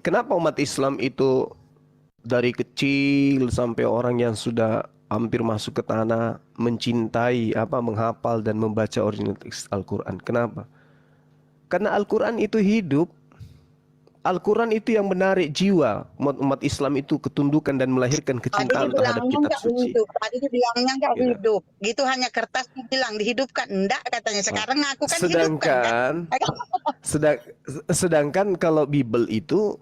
Kenapa umat Islam itu dari kecil sampai orang yang sudah hampir masuk ke tanah mencintai menghafal dan membaca original teks Al-Quran? Kenapa? Karena Al-Quran itu hidup. Al-Quran itu yang menarik jiwa umat Islam itu ketundukan dan melahirkan Tadi kecintaan terhadap dibilangnya kitab nggak suci. hidup. Tadi dibilangnya nggak Gitu. hidup. Gitu hanya kertas dibilang dihidupkan. Enggak katanya. Sekarang ngaku kan hidupkan kan. Sedangkan sedangkan kalau Bible itu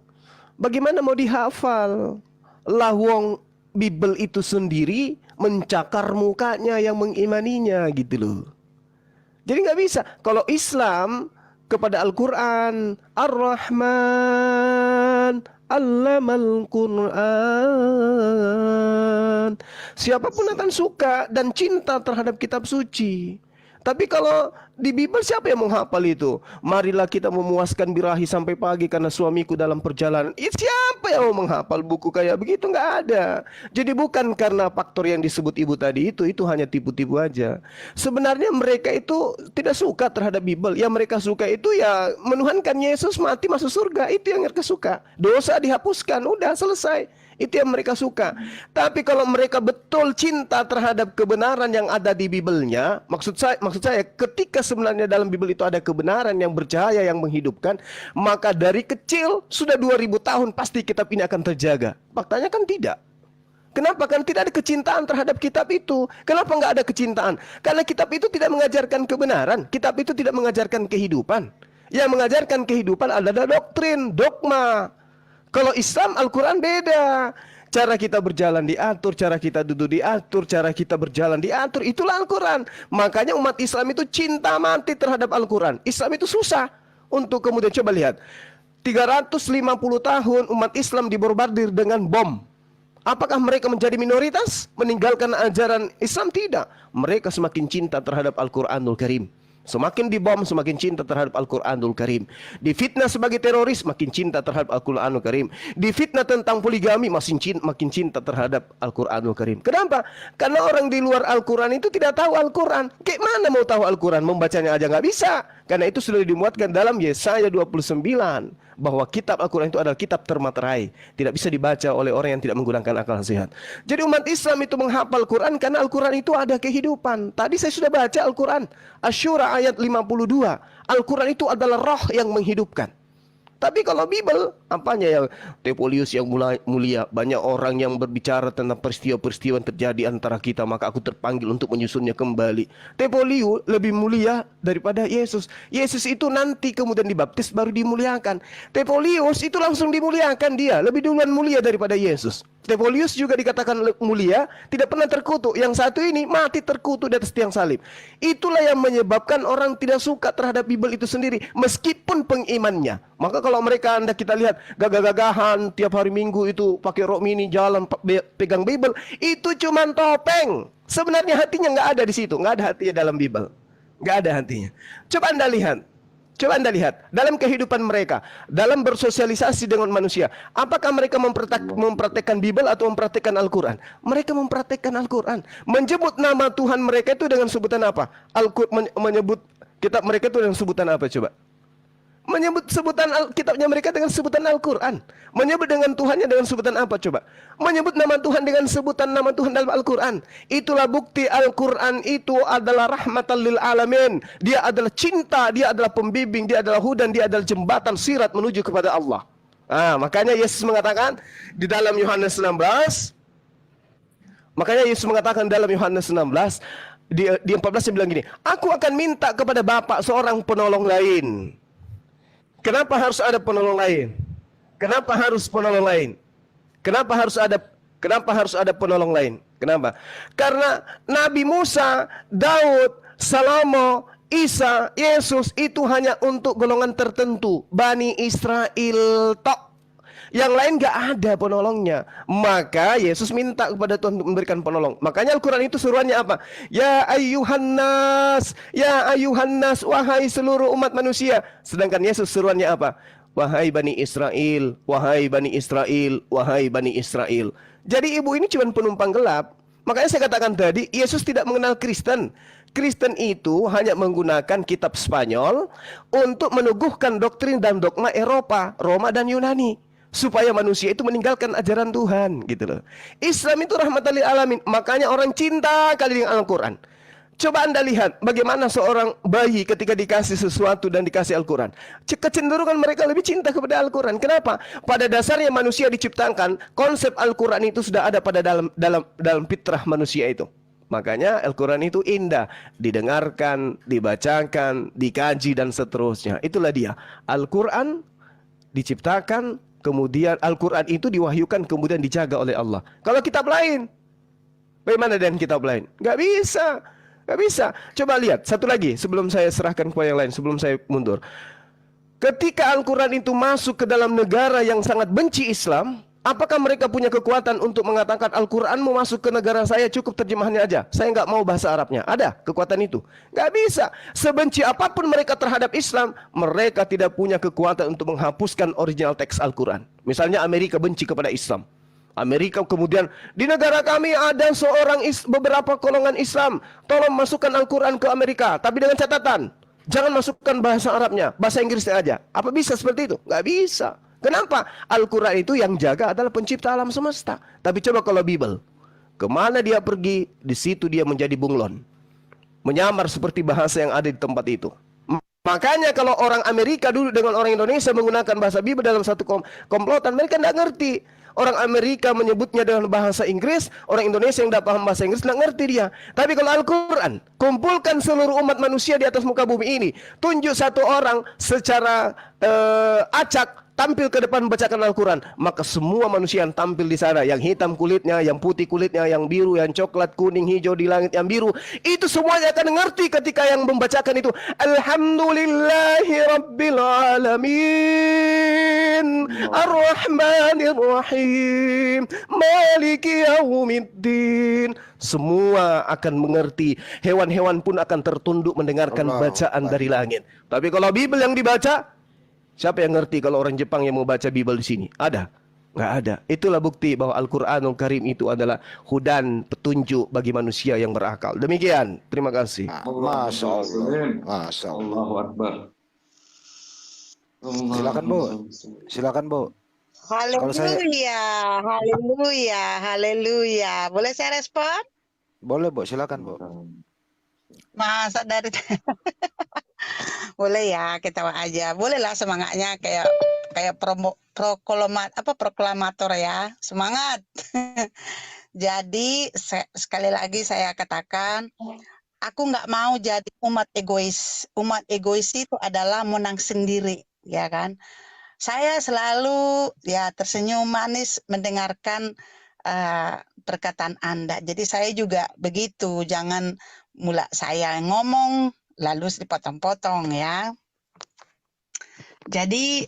bagaimana mau dihafal? Lah wong Bible itu sendiri mencakar mukanya yang mengimaninya gitu loh. Jadi nggak bisa. Kalau Islam kepada Al-Quran, Ar-Rahman, Allamal Quran. Siapapun akan suka dan cinta terhadap kitab suci. Tapi kalau di Bible siapa yang menghafal itu? Marilah kita memuaskan birahi sampai pagi karena suamiku dalam perjalanan. Siapa yang mau menghafal buku kayak begitu? Nggak ada. Jadi bukan karena faktor yang disebut ibu tadi itu hanya tipu-tipu aja. Sebenarnya mereka itu tidak suka terhadap Bible. Yang mereka suka itu ya menuhankan Yesus mati masuk surga. Itu yang mereka suka. Dosa dihapuskan, udah selesai. Itu yang mereka suka. Tapi kalau mereka betul cinta terhadap kebenaran yang ada di Bible-nya, maksud saya ketika sebenarnya dalam Bible itu ada kebenaran yang bercahaya yang menghidupkan, maka dari kecil sudah 2000 tahun pasti kitab ini akan terjaga. Faktanya kan tidak. Kenapa? Kan tidak ada kecintaan terhadap kitab itu. Kenapa nggak ada kecintaan? Karena kitab itu tidak mengajarkan kebenaran. Kitab itu tidak mengajarkan kehidupan. Yang mengajarkan kehidupan adalah doktrin, dogma. Kalau Islam, Al-Quran beda. Cara kita berjalan diatur, cara kita duduk diatur, cara kita berjalan diatur. Itulah Al-Quran. Makanya umat Islam itu cinta mati terhadap Al-Quran. Islam itu susah untuk kemudian coba lihat. 350 tahun umat Islam diborbardir dengan bom. Apakah mereka menjadi minoritas? Meninggalkan ajaran Islam? Tidak. Mereka semakin cinta terhadap Al-Quranul Karim. Semakin dibom, semakin cinta terhadap Al-Quranul Karim. Difitnah sebagai teroris, makin cinta terhadap Al-Quranul Karim. Difitnah tentang poligami, makin cinta terhadap Al-Quranul Karim. Kenapa? Karena orang di luar Al-Quran itu tidak tahu Al-Quran. Kayak mana mau tahu Al-Quran? Membacanya aja nggak bisa. Karena itu sudah dimuatkan dalam Yesaya 29. Bahwa kitab Al-Quran itu adalah kitab termaterai. Tidak bisa dibaca oleh orang yang tidak menggunakan akal sehat. Jadi umat Islam itu menghafal Quran karena Al-Quran itu ada kehidupan. Tadi saya sudah baca Al-Quran. Asy-Syura ayat 52. Al-Quran itu adalah roh yang menghidupkan. Tapi kalau Bible, apanya yang Tepolius yang mulia, banyak orang yang berbicara tentang peristiwa-peristiwa yang terjadi antara kita, maka aku terpanggil untuk menyusunnya kembali. Tepolius lebih mulia daripada Yesus. Yesus itu nanti kemudian dibaptis baru dimuliakan. Tepolius itu langsung dimuliakan, dia lebih duluan mulia daripada Yesus. Tepolius juga dikatakan mulia, tidak pernah terkutuk. Yang satu ini mati terkutuk di atas tiang salib. Itulah yang menyebabkan orang tidak suka terhadap Bible itu sendiri, meskipun pengimannya. Maka kalau mereka kita lihat gagah-gagahan tiap hari Minggu itu pakai rok mini jalan pegang Bible, itu cuma topeng. Sebenarnya hatinya nggak ada di situ, nggak ada hatinya dalam Bible, nggak ada hatinya. Coba Anda lihat. Coba Anda lihat, dalam kehidupan mereka, dalam bersosialisasi dengan manusia, apakah mereka mempraktekkan Bible atau mempraktekkan Al-Quran? Mereka mempraktekkan Al-Quran. Menyebut nama Tuhan mereka itu dengan sebutan apa? Menyebut kitab mereka itu dengan sebutan apa coba? Menyebut sebutan kitabnya mereka dengan sebutan Al-Quran. Menyebut dengan Tuhannya dengan sebutan apa coba? Menyebut nama Tuhan dengan sebutan nama Tuhan dalam Al-Quran. Itulah bukti Al-Quran itu adalah rahmatan lil alamin. Dia adalah cinta, dia adalah pembimbing, dia adalah hudan, dia adalah jembatan sirat menuju kepada Allah. Makanya Yesus mengatakan di dalam Yohanes 16. Makanya Yesus mengatakan dalam Yohanes 16 di 14 dia bilang gini, aku akan minta kepada Bapa seorang penolong lain. Kenapa harus ada penolong lain? Kenapa harus penolong lain? Kenapa harus ada penolong lain? Kenapa? Karena Nabi Musa, Daud, Salomo, Isa, Yesus itu hanya untuk golongan tertentu, Bani Israel tok. Yang lain gak ada penolongnya. Maka Yesus minta kepada Tuhan untuk memberikan penolong. Makanya Al-Quran itu suruhannya apa? Ya ayuhan nas, wahai seluruh umat manusia. Sedangkan Yesus suruhannya apa? Wahai Bani Israel, wahai Bani Israel, wahai Bani Israel. Jadi ibu ini cuma penumpang gelap. Makanya saya katakan tadi, Yesus tidak mengenal Kristen. Kristen itu hanya menggunakan kitab Spanyol untuk meneguhkan doktrin dan dogma Eropa, Roma dan Yunani. supaya manusia itu meninggalkan ajaran Tuhan gitu loh. Islam itu rahmatan lil alamin, makanya orang cinta kali dengan Al-Quran. Coba Anda lihat bagaimana seorang bayi ketika dikasih sesuatu dan dikasih Al-Quran. Kecenderungan mereka lebih cinta kepada Al-Quran. Kenapa? Pada dasarnya manusia diciptakan, konsep Al-Quran itu sudah ada pada dalam fitrah manusia itu. Makanya Al-Quran itu indah, didengarkan, dibacakan, dikaji dan seterusnya. Itulah dia. Al-Quran diciptakan, kemudian Al-Quran itu diwahyukan, kemudian dijaga oleh Allah. Kalau kitab lain, bagaimana dengan kitab lain? Gak bisa. Gak bisa. Coba lihat satu lagi sebelum saya serahkan kepada yang lain, sebelum saya mundur. Ketika Al-Quran itu masuk ke dalam negara yang sangat benci Islam, apakah mereka punya kekuatan untuk mengatakan Al-Quran mau masuk ke negara saya, cukup terjemahannya aja, saya nggak mau bahasa Arabnya? Ada kekuatan itu? Nggak bisa. Sebenci apapun mereka terhadap Islam, mereka tidak punya kekuatan untuk menghapuskan original teks Al-Quran. Misalnya Amerika benci kepada Islam. Amerika kemudian, di negara kami ada beberapa golongan Islam, tolong masukkan Al-Quran ke Amerika, tapi dengan catatan jangan masukkan bahasa Arabnya, bahasa Inggrisnya aja. Apa bisa seperti itu? Nggak bisa. Kenapa? Al-Quran itu yang jaga adalah pencipta alam semesta. Tapi coba kalau Bible, kemana dia pergi, di situ dia menjadi bunglon, menyamar seperti bahasa yang ada di tempat itu. Makanya kalau orang Amerika dulu dengan orang Indonesia menggunakan bahasa Bible dalam satu komplotan, mereka tidak ngerti. Orang Amerika menyebutnya dengan bahasa Inggris, orang Indonesia yang tidak paham bahasa Inggris tidak ngerti dia. Tapi kalau Al-Quran, kumpulkan seluruh umat manusia di atas muka bumi ini, tunjuk satu orang secara acak tampil ke depan membacakan Al-Quran, maka semua manusia yang tampil di sana, yang hitam kulitnya, yang putih kulitnya, yang biru, yang coklat, kuning, hijau, di langit yang biru, itu semuanya akan mengerti ketika yang membacakan itu Alhamdulillahi Rabbil Alamin Ar-Rahmanir Rahim Maliki Yaumiddin. Semua akan mengerti. Hewan-hewan pun akan tertunduk mendengarkan bacaan dari langit. Tapi kalau Bible yang dibaca, siapa yang ngerti kalau orang Jepang yang mau baca Bible di sini? Ada? Nggak ada. Itulah bukti bahwa Al-Quranul Karim itu adalah hudan, petunjuk bagi manusia yang berakal. Demikian. Terima kasih. Masya Allah. Masya Allah. Allahu Akbar. Silakan Bu. Silakan Bu. Kalau saya Haleluya, haleluya, haleluya. Boleh saya respon? boleh Bu, silakan Bu. Masa dari boleh ya, ketawa aja. Bolehlah semangatnya kayak proklamator ya. Semangat. Jadi sekali lagi saya katakan, aku nggak mau jadi umat egois. Umat egois itu adalah menang sendiri, ya kan? Saya selalu ya tersenyum manis mendengarkan perkataan Anda. Jadi saya juga begitu, jangan mula saya ngomong lalu dipotong-potong ya. Jadi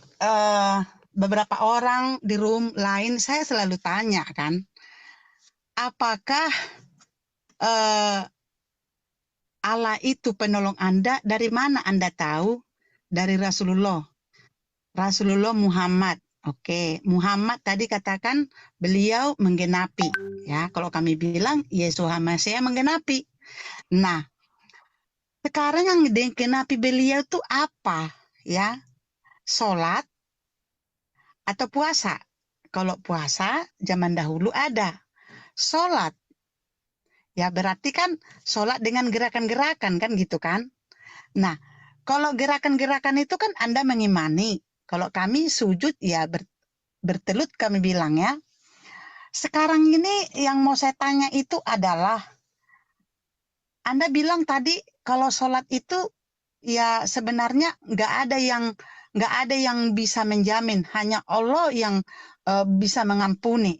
beberapa orang di room lain saya selalu tanya kan, apakah Allah itu penolong Anda? Dari mana Anda tahu? Dari Rasulullah Muhammad. Oke, Muhammad tadi katakan beliau menggenapi ya. Kalau kami bilang Yesus Hamasiah menggenapi. Nah, sekarang yang digenapi beliau itu apa ya? Sholat atau puasa? Kalau puasa zaman dahulu ada. Sholat ya berarti kan sholat dengan gerakan-gerakan kan gitu kan. Nah, kalau gerakan-gerakan itu kan Anda mengimani. Kalau kami sujud ya bertelut kami bilang ya. Sekarang ini yang mau saya tanya itu adalah, Anda bilang tadi kalau sholat itu ya sebenarnya nggak ada yang bisa menjamin, hanya Allah yang bisa mengampuni.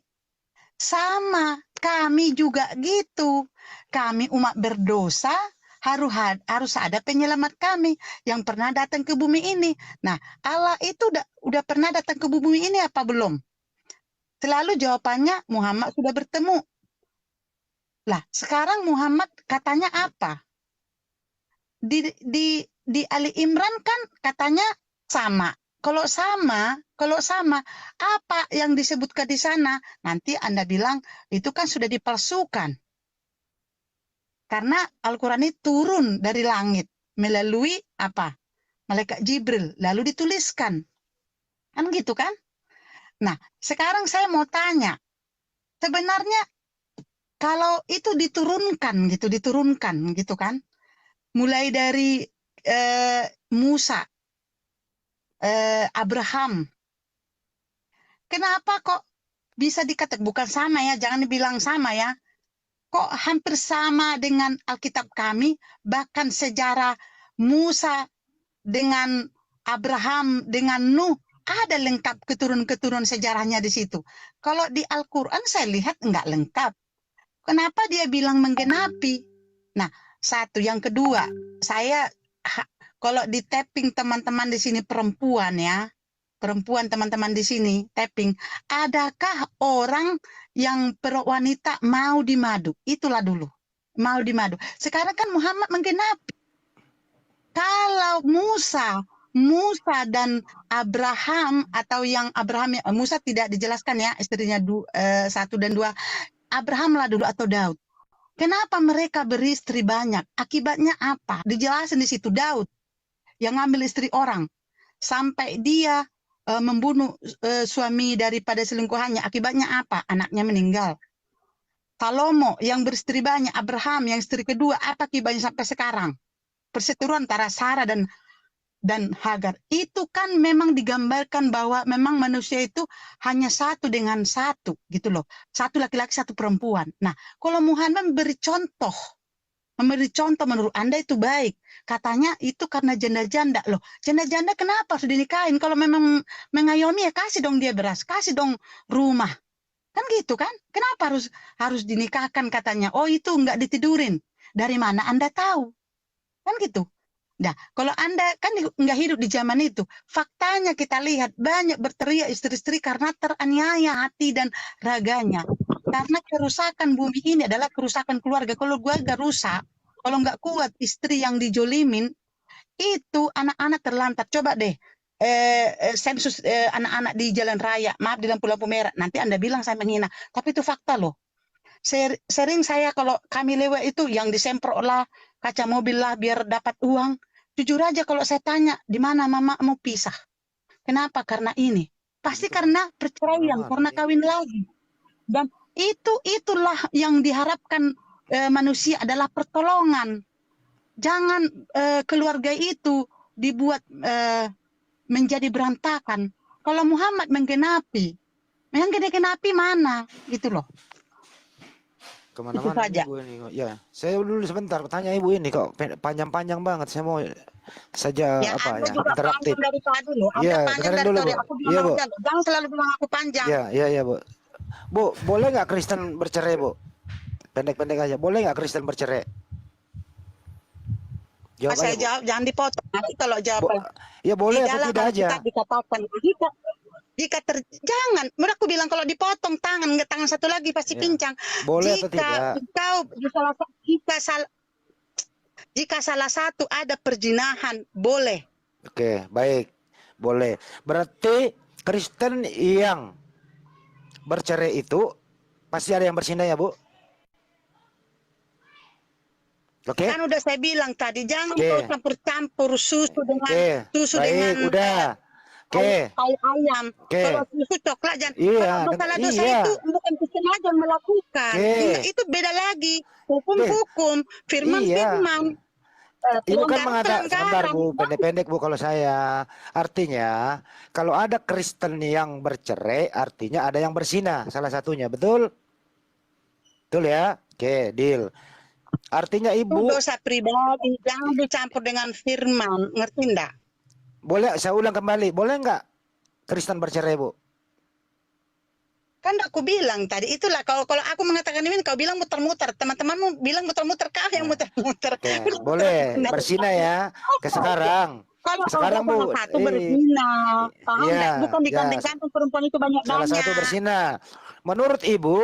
Sama, kami juga gitu. Kami umat berdosa, harus ada penyelamat kami yang pernah datang ke bumi ini. Nah, Allah itu udah pernah datang ke bumi ini apa belum? Selalu jawabannya Muhammad sudah bertemu. Lah, sekarang Muhammad katanya apa? Di Ali Imran kan katanya sama. Kalau sama, apa yang disebutkan di sana? Nanti Anda bilang itu kan sudah dipalsukan. Karena Al-Quran ini turun dari langit melalui apa? Malaikat Jibril, lalu dituliskan. Kan gitu kan? Nah, sekarang saya mau tanya, sebenarnya kalau itu diturunkan gitu kan, mulai dari Musa, Abraham, kenapa kok bisa dikatakan bukan sama ya, jangan dibilang sama ya, kok hampir sama dengan Alkitab kami, bahkan sejarah Musa dengan Abraham dengan Nuh ada lengkap keturunan sejarahnya di situ. Kalau di Al-Quran saya lihat enggak lengkap. Kenapa dia bilang menggenapi? Nah, satu. Yang kedua, saya kalau di tapping teman-teman di sini perempuan ya, perempuan teman-teman di sini tapping, adakah orang yang wanita mau dimadu? Itulah dulu, mau dimadu. Sekarang kan Muhammad menggenapi. Kalau Musa dan Abraham, atau yang Abraham, Musa tidak dijelaskan ya, istrinya 1 dan 2. Abraham lah dulu atau Daud. Kenapa mereka beristri banyak? Akibatnya apa? Dijelasin di situ. Daud yang ngambil istri orang sampai dia membunuh suami daripada selingkuhannya. Akibatnya apa? Anaknya meninggal. Salomo yang beristri banyak, Abraham yang istri kedua, apa akibatnya sampai sekarang? Perseteruan antara Sarah dan Hagar. Itu kan memang digambarkan bahwa memang manusia itu hanya satu dengan satu gitu loh. Satu laki-laki, satu perempuan. Nah, kalau Muhammad memberi contoh menurut Anda itu baik. Katanya itu karena janda-janda loh. Janda-janda kenapa harus dinikahin? Kalau memang mengayomi ya kasih dong dia beras, kasih dong rumah. Kan gitu kan? Kenapa harus dinikahkan katanya? Oh, itu enggak ditidurin. Dari mana Anda tahu? Kan gitu. Nah, kalau Anda kan nggak hidup di zaman itu, faktanya kita lihat banyak berteriak istri-istri karena teraniaya hati dan raganya. Karena kerusakan bumi ini adalah kerusakan keluarga. Kalau keluarga rusak, kalau nggak kuat istri yang dijolimin, itu anak-anak terlantar. Coba deh, sensus anak-anak di jalan raya, maaf di lampu-lampu merah, nanti Anda bilang saya menghina. Tapi itu fakta loh. Sering saya kalau kami lewat itu yang disemprot lah, kaca mobil lah biar dapat uang. Jujur aja kalau saya tanya, di mana mama mau pisah? Kenapa? Karena ini. Pasti karena perceraian, karena kawin lagi. Dan itulah yang diharapkan manusia adalah pertolongan. Jangan keluarga itu dibuat menjadi berantakan. Kalau Muhammad menggenapi, mana? Gitu loh. Kemana-mana ibu ini kok. Ya, saya dulu sebentar tanya ibu ini kok panjang-panjang banget. Saya mau saja ya, interaktif. Iya, dengerin dulu Bu. Iya Bu. Jangan selalu bilang aku panjang. Iya Bu. Bu, boleh nggak Kristen bercerai Bu? Pendek-pendek aja. Boleh nggak Kristen bercerai? Jawab saya jawab, jangan dipotong. Nanti kalau jawab. Ya boleh atau tidak aja. Dikatakan jangan, menurut aku bilang kalau dipotong tangan satu lagi pasti pincang. Boleh atau tidak? Jika salah satu ada perzinahan, boleh. Oke, baik. Boleh. Berarti Kristen yang bercerai itu pasti ada yang bersinah ya, Bu? Oke. Kan udah saya bilang tadi, jangan campur-campur susu dengan udah. ayam. Kalau susu coklat jangan. Kalau masalah dosa itu bukan Kristen aja yang melakukan. Itu beda lagi. Hukum-hukum, firman-firman. Ibu kan mengatakan, sebentar Bu, pendek-pendek Bu kalau saya. Artinya, kalau ada Kristen yang bercerai, artinya ada yang bersinah, salah satunya, betul? Betul ya? Oke, deal. Artinya Ibu... Itu dosa pribadi, jangan dicampur dengan firman, ngerti enggak? Boleh, saya ulang kembali, boleh enggak Kristen bercerai Bu? Kan aku bilang tadi, itulah kalau aku mengatakan ini, kau bilang muter-muter, teman-temanmu bilang muter-muter, kau yang muter-muter. Boleh, bersinah ya, ke sekarang. Kalau sekarang Bu, satu bersinah, paham enggak? Bukan digantung-gantung perempuan itu banyak-banyak. Salah satu bersinah. Menurut Ibu,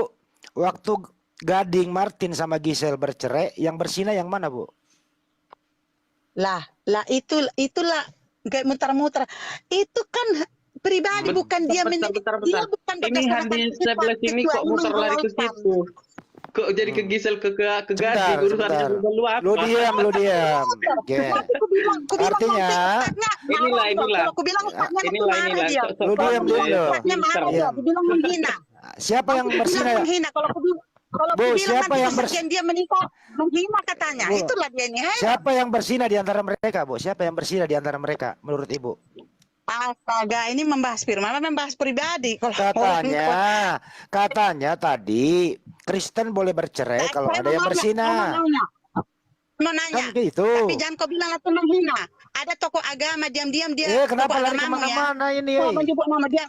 waktu Gading, Martin sama Giselle bercerai, yang bersinah yang mana Bu? Lah itulah kayak muter-muter. Itu kan pribadi, bukan dia bentar. dia bukan Ini hadis sebelah sini kok muter lari ke situ. Kok jadi ke Gisel ke Sebentar, Gading urusannya sebentar. lu apa? Lu diam. Oke. Artinya, Inilah. Kalau aku bilang ustaznya itu Inilah. marah dia. Lu diam Kalau dulu. ustaznya marah dia, Diam. dibilang menghina. Siapa yang Bilang bersina? menghina. Kalau aku bilang Bu, siapa nanti yang kesaksian dia menikah menghina katanya. Bu, Itulah dia ini. siapa yang bersina di antara mereka, Bu? Siapa yang bersina di antara mereka menurut Ibu? Astaga, ini membahas firman, membahas pribadi. Kalau orang Katanya tadi Kristen boleh bercerai kalau ada yang bersina. Mau nanya. Kan gitu. Tapi jangan kau bilang aku menghina. Ada tokoh agama diam-diam dia. Kenapa tokoh lari agamamu kemana-mana ini? Kau menyebut nama dia.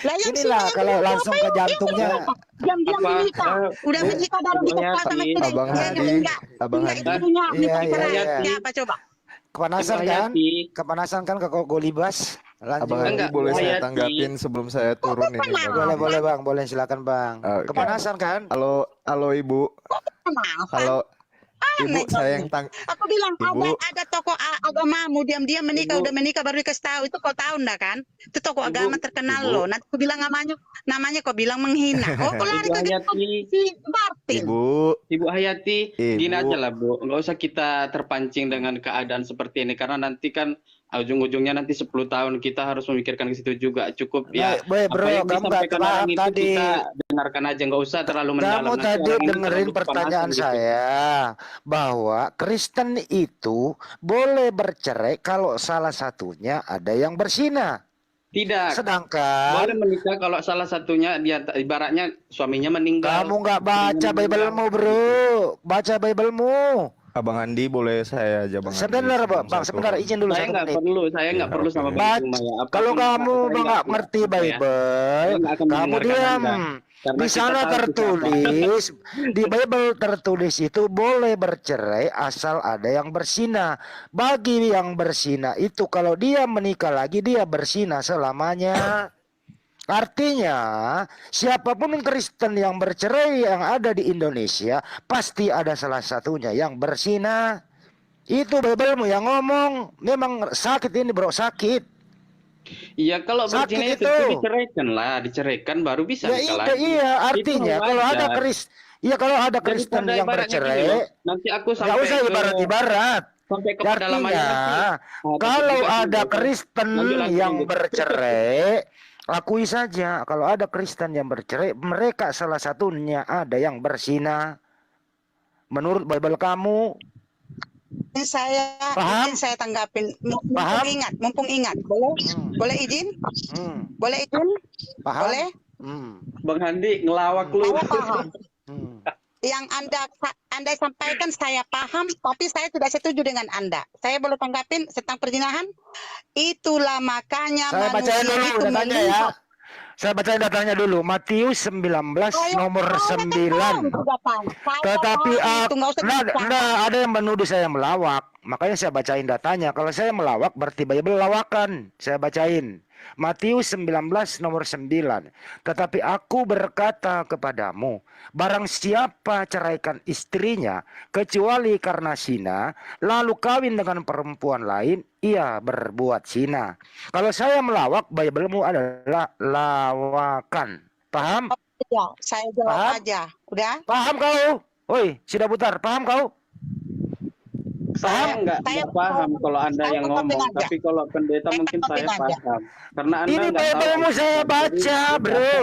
Lah yang Inilah sini kalau yang langsung apa ke yuk? jantungnya. Diam-diam menikah. Udah menikah baru dikepal sama kita. Abang Dia Hadi, enggak. Abang Enggak Hadi. ibunya. Iya. Siapa coba? Kepanasan Ibu kan? Hayati. Kepanasan kan ke Golibas. Lanjut. Abang Hadi Enggak, boleh saya Hayati. tanggapin sebelum saya turun ini, Bang. Boleh Bang, boleh silakan Bang. Oke. Kepanasan kan? Halo Ibu. Kenapa? Halo Ibu, saya yang Aku bilang Ibu. ada tokoh agamamu diam-diam menikah, Ibu. udah menikah baru dikasih tahu. Itu kau tahu enggak kan? Itu tokoh Ibu. agama terkenal Ibu. loh. Nanti aku bilang namanya kau bilang menghina. Oh, kau lari Ibu ke Hayati. si Martin. Ibu. Ibu Hayati, gini Ibu. aja lah Bu, nggak usah kita terpancing dengan keadaan seperti ini karena nanti kan ujung-ujungnya nanti 10 tahun kita harus memikirkan ke situ juga. Cukup ya Baik, bro, apa yang kamu nggak disampaikan orang paham itu tadi. kita dengarkan aja, nggak usah terlalu mendalam. Kamu Nanti tadi orang itu dengerin terlalu pertanyaan kepanasan gitu. saya bahwa Kristen itu boleh bercerai kalau salah satunya ada yang berzina. Tidak, Sedangkan boleh menikah kalau salah satunya dia ibaratnya suaminya meninggal. kamu nggak baca Bible-mu, bro. Baca Bible-mu. Abang Andi boleh saya aja Bang Andi. Sebentar, sebelum Bang. saya Sebentar, turun. izin dulu Saya 1 nggak menit. perlu, sama oke. Bang Baca, Juma ya. kalau kamu Saya nggak ngerti apa ya. Bible, Saya nggak akan kamu mendengarkan diam. Anda. Karena Di kita sana tahu tertulis, di Bible tertulis itu boleh bercerai asal ada yang berzina. Bagi yang berzina itu kalau dia menikah lagi dia berzina selamanya. Artinya, siapapun Kristen yang bercerai yang ada di Indonesia pasti ada salah satunya yang berzina. Itu Bible-mu yang ngomong. Memang sakit ini, bro, sakit. Iya, kalau Sakit berzina itu. itu diceraikan baru bisa Ya nikah iya, lagi. iya, Itu artinya kalau ada wajar. kalau ada Kristen Daripada yang ibaratnya gini bercerai, loh, nanti aku nggak sampai usah ke ibarat-ibarat. sampai ke pedalaman Artinya, nanti. kalau Juga ada sih, Kristen lanjut. yang bercerai, akui saja kalau ada Kristen yang bercerai, mereka salah satunya ada yang berzina. Menurut Bible kamu, Ini saya Paham? izin saya tanggapin. Paham? Mumpung ingat. Boleh izin? Boleh izin? paham? Boleh? Bang Handi ngelawak lu. Saya paham. Hmm. Yang Anda sampaikan saya paham, tapi saya tidak setuju dengan Anda. Saya boleh tanggapin tentang perzinahan. Itulah makanya Saya bacain manusia dulu itu datanya ya. melihat. Saya bacain datanya dulu. Matius 19 nomor 9. Tetapi ada yang menuduh saya melawak. Makanya saya bacain datanya. Kalau saya melawak berarti Bible lawakan. Saya bacain. Matius 19 nomor 9. Tetapi aku berkata kepadamu, barang siapa ceraikan istrinya kecuali karena zina, lalu kawin dengan perempuan lain, ia berbuat zina. Kalau saya melawak, Bible-mu adalah lawakan. Paham? Ya, saya jawab Paham? aja. Udah? Paham kau? Woi, sudah putar. Paham kau? Saya nggak paham kalau Anda saya yang tanggapin ngomong, aja. tapi kalau pendeta Saya mungkin saya tanggapin aja. paham. Karena Anda Ini nggak tahu. Bible-mu saya baca, bro.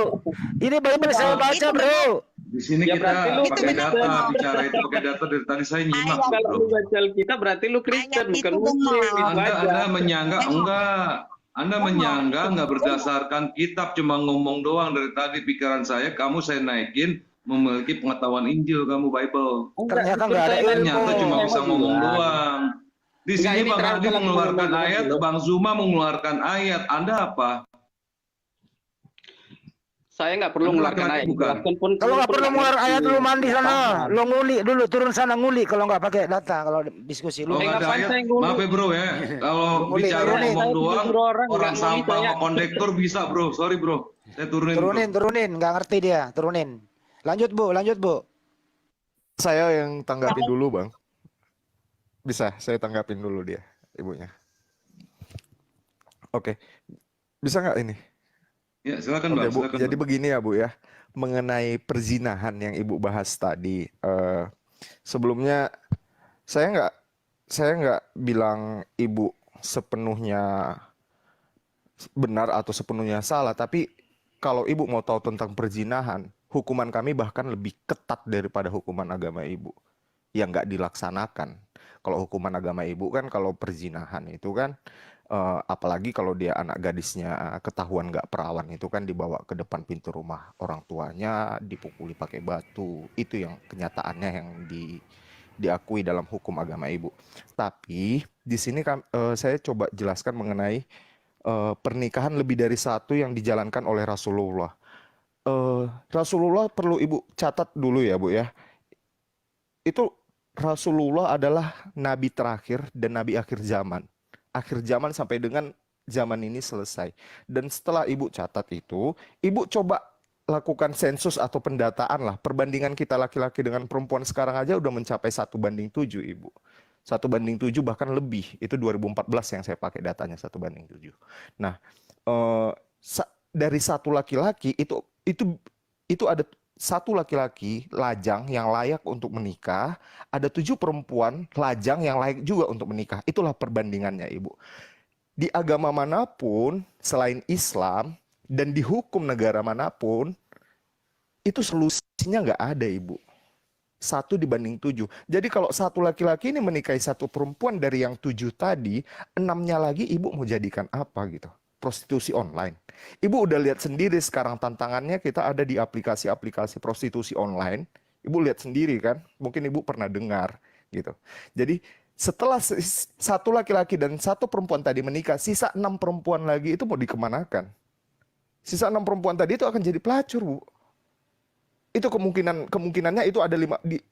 Ini Bible saya baca, bro. Di sini Ya, kita berarti lu pakai benar. data, bicara itu pakai data dari tadi saya nyimak, Kalau bro. lu baca kita berarti lu Kristen Ayat bukan itu Muslim. benar. Itu aja. Anda menyanggah enggak? Anda menyanggah enggak berdasarkan kitab, cuma ngomong doang dari tadi pikiran saya. Kamu saya naikin memiliki pengetahuan Injil, kamu Bible. Ternyata nggak ada ilmu. Ternyata cuma bisa ngomong Iya. doang. Di Enggak, sini ini Bang Hadi terang-terangan mengeluarkan ngomong ayat, dulu. Bang Zuma mengeluarkan ayat. Anda apa? Saya nggak perlu Anda mengeluarkan laki-laki ayat. bukan? Jelaskan pun- Kalau nggak pun perlu mengeluarkan ayat, lu mandi sana. Paham. Lu nguli dulu, turun sana nguli. Kalau nggak pakai data, kalau diskusi lu. Kalau nggak ada ngapain ayat, saya ngulu? maaf ya bro ya. Kalau Nguli, bicara turunin. ngomong Saya doang, disuruh orang, orang nggak nguli sampah saya. sama kondektor bisa bro. Sorry bro, saya turunin. bro. Turunin, nggak ngerti dia, turunin. Lanjut bu. Saya yang tanggapin dulu, Bang. Bisa, saya tanggapin dulu dia, ibunya. Oke. Bisa nggak ini? Ya, silakan Oke Bang, Bu, silakan jadi Bang. begini ya Bu ya, mengenai perzinahan yang Ibu bahas tadi. Sebelumnya saya nggak bilang Ibu sepenuhnya benar atau sepenuhnya salah, tapi kalau Ibu mau tahu tentang perzinahan, hukuman kami bahkan lebih ketat daripada hukuman agama Ibu yang nggak dilaksanakan. Kalau hukuman agama Ibu kan kalau perzinahan itu kan apalagi kalau dia anak gadisnya ketahuan nggak perawan itu kan dibawa ke depan pintu rumah orang tuanya, dipukuli pakai batu. Itu yang kenyataannya yang diakui dalam hukum agama Ibu. Tapi di sini kan saya coba jelaskan mengenai pernikahan lebih dari satu yang dijalankan oleh Rasulullah. Rasulullah perlu Ibu catat dulu ya Bu ya. Itu Rasulullah adalah nabi terakhir dan nabi akhir zaman. Akhir zaman sampai dengan zaman ini selesai. Dan setelah Ibu catat itu, Ibu coba lakukan sensus atau pendataan lah. Perbandingan kita laki-laki dengan perempuan sekarang aja udah mencapai 1:7 Ibu. 1:7 bahkan lebih. Itu 2014 yang saya pakai datanya 1:7. Nah, dari satu laki-laki itu ada satu laki-laki lajang yang layak untuk menikah, ada 7 perempuan lajang yang layak juga untuk menikah. Itulah perbandingannya, Ibu. Di agama manapun selain Islam dan di hukum negara manapun, itu solusinya nggak ada, Ibu. 1:7. Jadi kalau satu laki-laki ini menikahi satu perempuan dari yang 7 tadi, 6-nya lagi Ibu mau jadikan apa gitu? Prostitusi online. Ibu udah lihat sendiri sekarang tantangannya kita ada di aplikasi-aplikasi prostitusi online. Ibu lihat sendiri kan? Mungkin Ibu pernah dengar gitu. Jadi setelah satu laki-laki dan satu perempuan tadi menikah, sisa 6 perempuan lagi itu mau dikemanakan? Sisa 6 perempuan tadi itu akan jadi pelacur, Bu. Itu kemungkinannya itu ada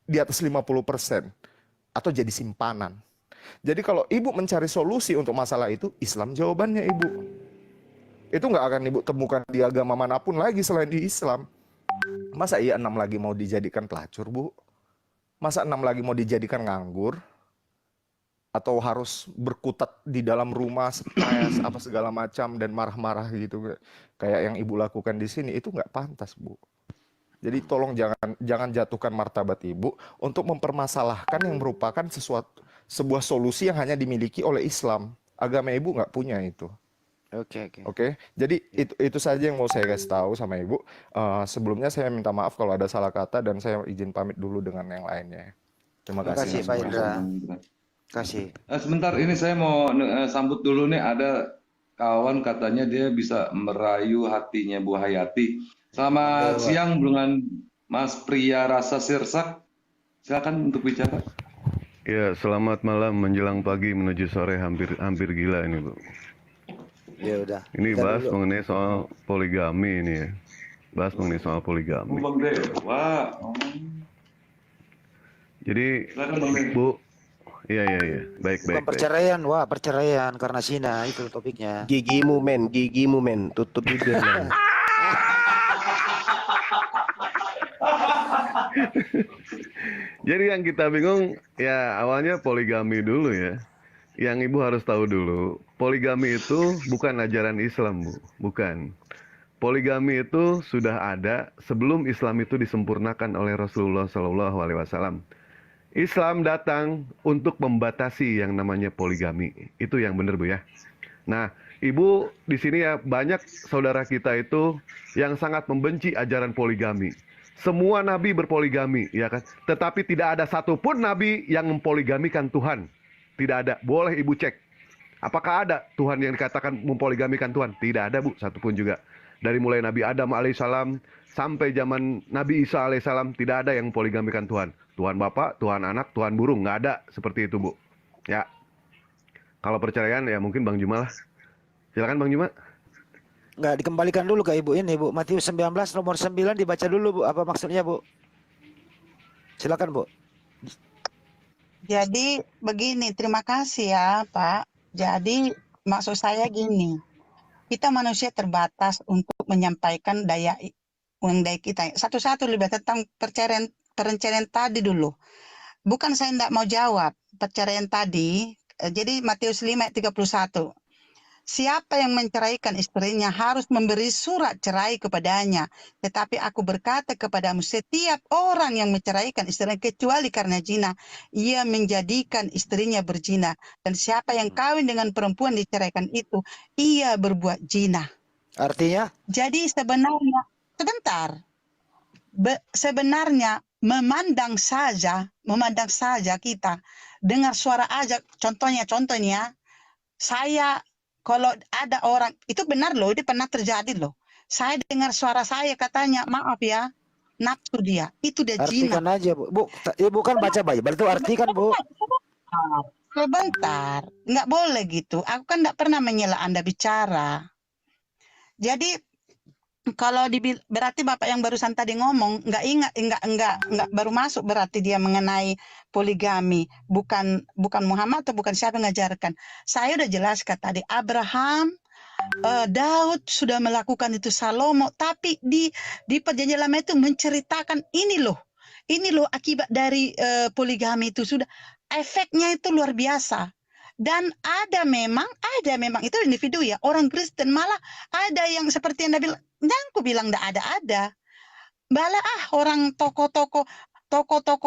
di atas 50% atau jadi simpanan. Jadi kalau Ibu mencari solusi untuk masalah itu, Islam jawabannya, Ibu. Itu nggak akan Ibu temukan di agama manapun lagi selain di Islam. Masa iya 6 lagi mau dijadikan pelacur, Bu? Masa 6 lagi mau dijadikan nganggur? Atau harus berkutat di dalam rumah, stres, apa segala macam, dan marah-marah gitu. Kayak yang Ibu lakukan di sini, itu nggak pantas, Bu. Jadi tolong jangan jatuhkan martabat Ibu untuk mempermasalahkan yang merupakan sebuah solusi yang hanya dimiliki oleh Islam. Agama Ibu nggak punya itu. Oke. Jadi itu saja yang mau saya kasih tahu sama Ibu. Sebelumnya saya minta maaf kalau ada salah kata dan saya izin pamit dulu dengan yang lainnya. Terima kasih. Pak Indra. Kasih. Sebentar, ini saya mau sambut dulu nih, ada kawan katanya dia bisa merayu hatinya Bu Hayati. Selamat siang dengan Mas Pria Rasa Sirsak. Silakan untuk bicara. Ya, selamat malam menjelang pagi menuju sore, hampir gila ini, Bu. Ya udah. Ini Kita bahas dulu. mengenai soal poligami ini ya. Bahas mengenai soal poligami. Bang Dewa. Jadi, Silakan Bang Dewa. Bu, iya. Baik. Bukan perceraian, perceraian karena zina itu topiknya. Gigimu men, tutup bibir men. Jadi yang kita bingung ya awalnya poligami dulu ya. Yang Ibu harus tahu dulu, poligami itu bukan ajaran Islam, Bu. Bukan. Poligami itu sudah ada sebelum Islam itu disempurnakan oleh Rasulullah SAW. Islam datang untuk membatasi yang namanya poligami. Itu yang benar, Bu ya. Nah, Ibu di sini ya banyak saudara kita itu yang sangat membenci ajaran poligami. Semua nabi berpoligami, ya kan? Tetapi tidak ada satupun nabi yang mempoligamikan Tuhan. Tidak ada. Boleh Ibu cek. Apakah ada Tuhan yang dikatakan mempoligamikan Tuhan? Tidak ada, Bu, satupun juga. Dari mulai Nabi Adam alaihissalam sampai zaman Nabi Isa alaihissalam tidak ada yang mempoligamikan Tuhan. Tuhan Bapa, Tuhan Anak, Tuhan Burung, nggak ada seperti itu, Bu. Ya. Kalau perceraian ya mungkin Bang Juma lah. Silakan Bang Juma. Nggak dikembalikan dulu ke Ibu ini, Bu. Matius 19 nomor 9 dibaca dulu, Bu. Apa maksudnya, Bu? Silakan, Bu. Jadi begini, terima kasih ya Pak. Jadi maksud saya gini, kita manusia terbatas untuk menyampaikan daya kita. Satu-satu lebih tentang perceraian tadi dulu. Bukan saya tidak mau jawab perceraian tadi. Jadi Matius 5 ayat 31. siapa yang menceraikan istrinya harus memberi surat cerai kepadanya. Tetapi aku berkata kepadamu, setiap orang yang menceraikan istrinya kecuali karena zina, ia menjadikan istrinya berzina. Dan siapa yang kawin dengan perempuan diceraikan itu, ia berbuat zina. Artinya? Jadi sebenarnya, sebentar, sebenarnya memandang saja kita dengar suara aja, contohnya, saya kalau ada orang, itu benar loh, itu pernah terjadi loh. Saya dengar suara saya katanya, maaf ya, nafsu dia, itu dia zina. Artikan aja, Bu. Bu, ibu kan baca Bible itu artikan, Bu. Sebentar, nggak boleh gitu. Aku kan nggak pernah menyela Anda bicara. Jadi kalau berarti Bapak yang barusan tadi ngomong nggak baru masuk berarti dia mengenai poligami, bukan Muhammad atau bukan siapa yang mengajarkan. Saya udah jelaskan tadi Abraham, Daud sudah melakukan itu, Salomo, tapi di perjanjian lama itu menceritakan ini loh akibat dari poligami itu sudah efeknya itu luar biasa. Dan ada memang itu individu ya, orang Kristen malah ada yang seperti Anda bilang, aku bilang enggak ada. Malah orang tokoh-tokoh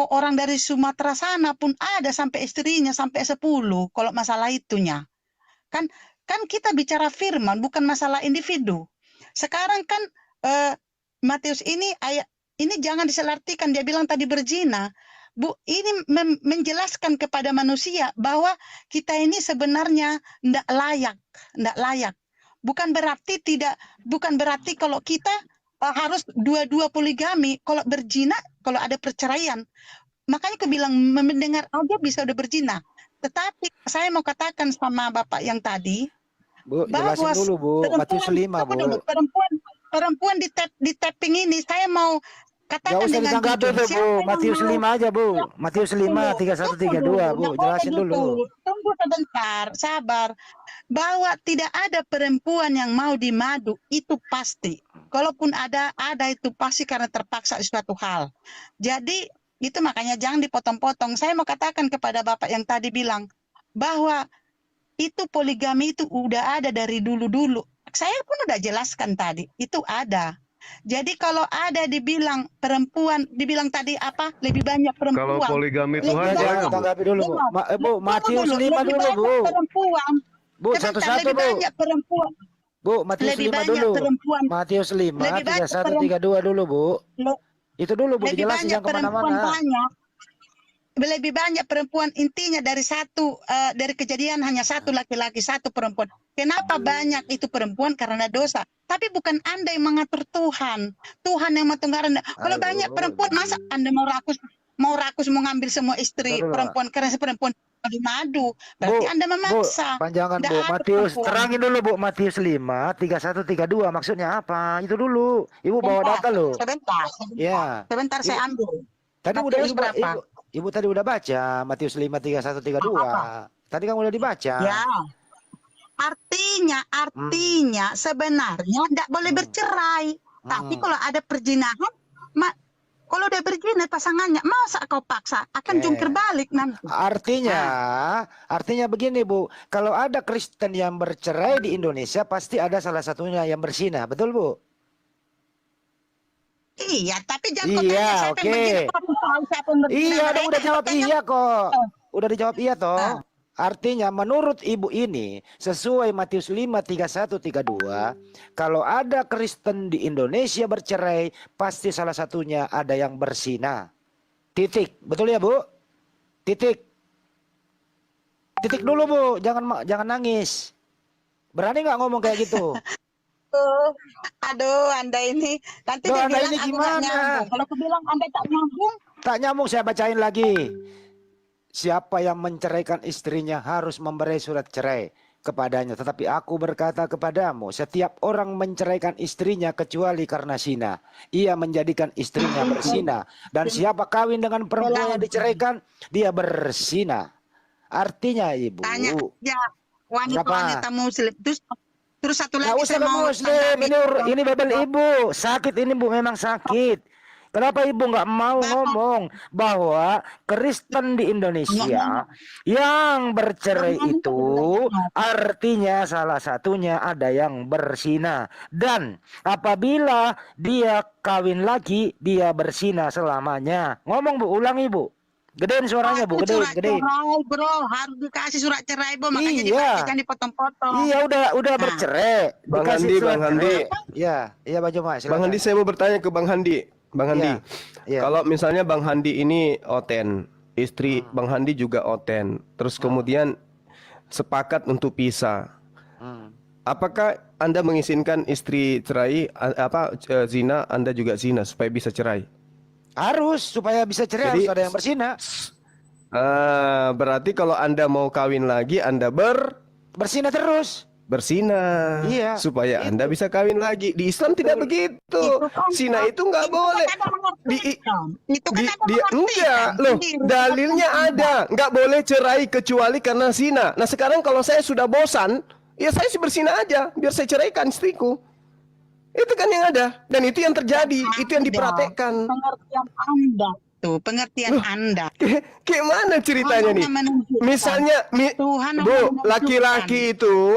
orang dari Sumatera sana pun ada sampai istrinya sampai 10 kalau masalah itunya. Kan kita bicara firman bukan masalah individu. Sekarang kan Matius ini ayat ini jangan diselartikan, dia bilang tadi berzina. Bu, ini menjelaskan kepada manusia bahwa kita ini sebenarnya tidak layak. Bukan berarti kalau kita harus dua-dua poligami. Kalau berzina, kalau ada perceraian, makanya aku bilang mendengar aja bisa udah berzina. Tetapi saya mau katakan sama Bapak yang tadi, Bu, bahwa jelasin dulu, Bu. Matius 5, Bu. Perempuan di tapping ini saya mau Gak katakan usah dengan ditanggapi jujur, tuh, Bu. siapa yang Matius mau- 5 aja, Bu. Matius 5, 31, 32, Bu. Jelasin dulu. Tunggu sebentar, sabar. Bahwa tidak ada perempuan yang mau dimadu, itu pasti. Kalaupun ada itu pasti karena terpaksa suatu hal. Jadi itu makanya jangan dipotong-potong. Saya mau katakan kepada Bapak yang tadi bilang bahwa itu poligami itu udah ada dari dulu-dulu. Saya pun udah jelaskan tadi, itu ada. Jadi kalau ada dibilang tadi apa? Lebih banyak Kalau perempuan. poligami Lebih Tuhan Ya, banyak- boleh, jangan Bu. tanggapi dulu, Bu. Bu, Matius 5 lebih dulu, banyak Bu. perempuan. Bu, Sebentar, satu-satu, lebih Bu. banyak perempuan. Bu, Matius Lebih 5 banyak dulu. perempuan. Matius 5, Lebih banyak 31, 32 dulu, Bu. Le- Itu dulu, Bu. Lebih Dijelasin banyak jangan perempuan kemana-mana. banyak. Lebih banyak perempuan, intinya dari dari kejadian hanya satu laki-laki, satu perempuan. Kenapa banyak itu perempuan? Karena dosa. Tapi bukan Anda yang mengatur Tuhan. Tuhan yang mengatur Anda. Kalau Aduh. banyak perempuan, masa Anda mau rakus mau ngambil semua istri Bentar dulu, perempuan karena perempuan madu. Berarti Anda memaksa. Panjangan, Nggak Bu. ada Matius, perempuan. terangin dulu, Bu. Matius 5, 31, 32. Maksudnya apa? Itu dulu. Ibu bawa data loh. Sebentar. Ya. Sebentar saya ambil. Tadi Matius udah berapa? ibu tadi udah baca Matius 5, 31, 32. Tadi kan udah dibaca. Ya. Artinya sebenarnya tidak boleh bercerai. Tapi kalau ada perzinahan, kalau udah berzina pasangannya, masa kau paksa? Akan jungkir balik nanti. Artinya begini, Bu. Kalau ada Kristen yang bercerai di Indonesia, pasti ada salah satunya yang berzina. Betul, Bu? Iya, tapi jangan kau Iya, tanya siapa oke. yang berzina, kau tahu siapa yang berzina. Iya, Mereka udah jawab tanya, iya kok. Udah dijawab iya toh. Artinya menurut ibu ini sesuai Matius 5, 31, 32, kalau ada Kristen di Indonesia bercerai, pasti salah satunya ada yang berzina. Titik. Betul ya, Bu? Titik. Titik dulu, Bu. Jangan nangis. Berani nggak ngomong kayak gitu? Aduh, Anda ini nanti Loh, dia Anda bilang ini aku nggak gimana? nyambung. Kalau aku bilang Anda tak nyambung, Tak nyambung, saya bacain lagi. Siapa yang menceraikan istrinya harus memberi surat cerai kepadanya. Tetapi aku berkata kepadamu, setiap orang menceraikan istrinya kecuali karena zina, ia menjadikan istrinya berzina. Dan siapa kawin dengan perempuan yang diceraikan, dia berzina. Artinya, Ibu. tanya ya Berapa? wanita Muslim. Terus satu Nggak lagi usah saya ke mau Muslim, ini Bible Ibu. Sakit ini, Bu, memang sakit. Kenapa ibu nggak mau ngomong bahwa Kristen di Indonesia yang bercerai itu artinya salah satunya ada yang berzina, dan apabila dia kawin lagi dia berzina selamanya. Ngomong Bu, ulang ibu. Gedein suaranya Bu, gedein, Surat gedein. cerai, bro, harus dikasih surat cerai, bro. Makanya Iya. dipakai, jangan dipotong-potong. Iya udah bercerai. Bang Dikasih Handi, surat Bang Handi. cerai. Iya, iya Bang Juma, Bang silakan. Handi, saya mau bertanya ke Bang Handi. Bang Handi, Iya. kalau misalnya Bang Handi ini oten, istri Bang Handi juga oten, terus kemudian sepakat untuk pisah, Hmm. apakah Anda mengizinkan istri cerai, zina, Anda juga zina supaya bisa cerai? Harus, supaya bisa cerai Jadi- harus ada yang berzina. Berarti kalau Anda mau kawin lagi, Anda Berzina terus. berzina, Iya, supaya itu. Anda bisa kawin lagi. Di Islam tidak begitu. kan- Zina itu nggak boleh. Itu kan ada mengertikan. Itu kan ada Enggak mengertikan loh, sendiri. dalilnya ada, nggak boleh cerai kecuali karena zina. Nah sekarang kalau saya sudah bosan, ya saya sih berzina aja, biar saya ceraikan istriku. Itu kan yang ada, dan itu yang terjadi, itu yang dipraktekkan. Pengertian Anda tuh, pengertian Anda. Kayak mana ceritanya nih? Tuhan menunjukkan. Misalnya, Tuhan Bu, menunjukkan.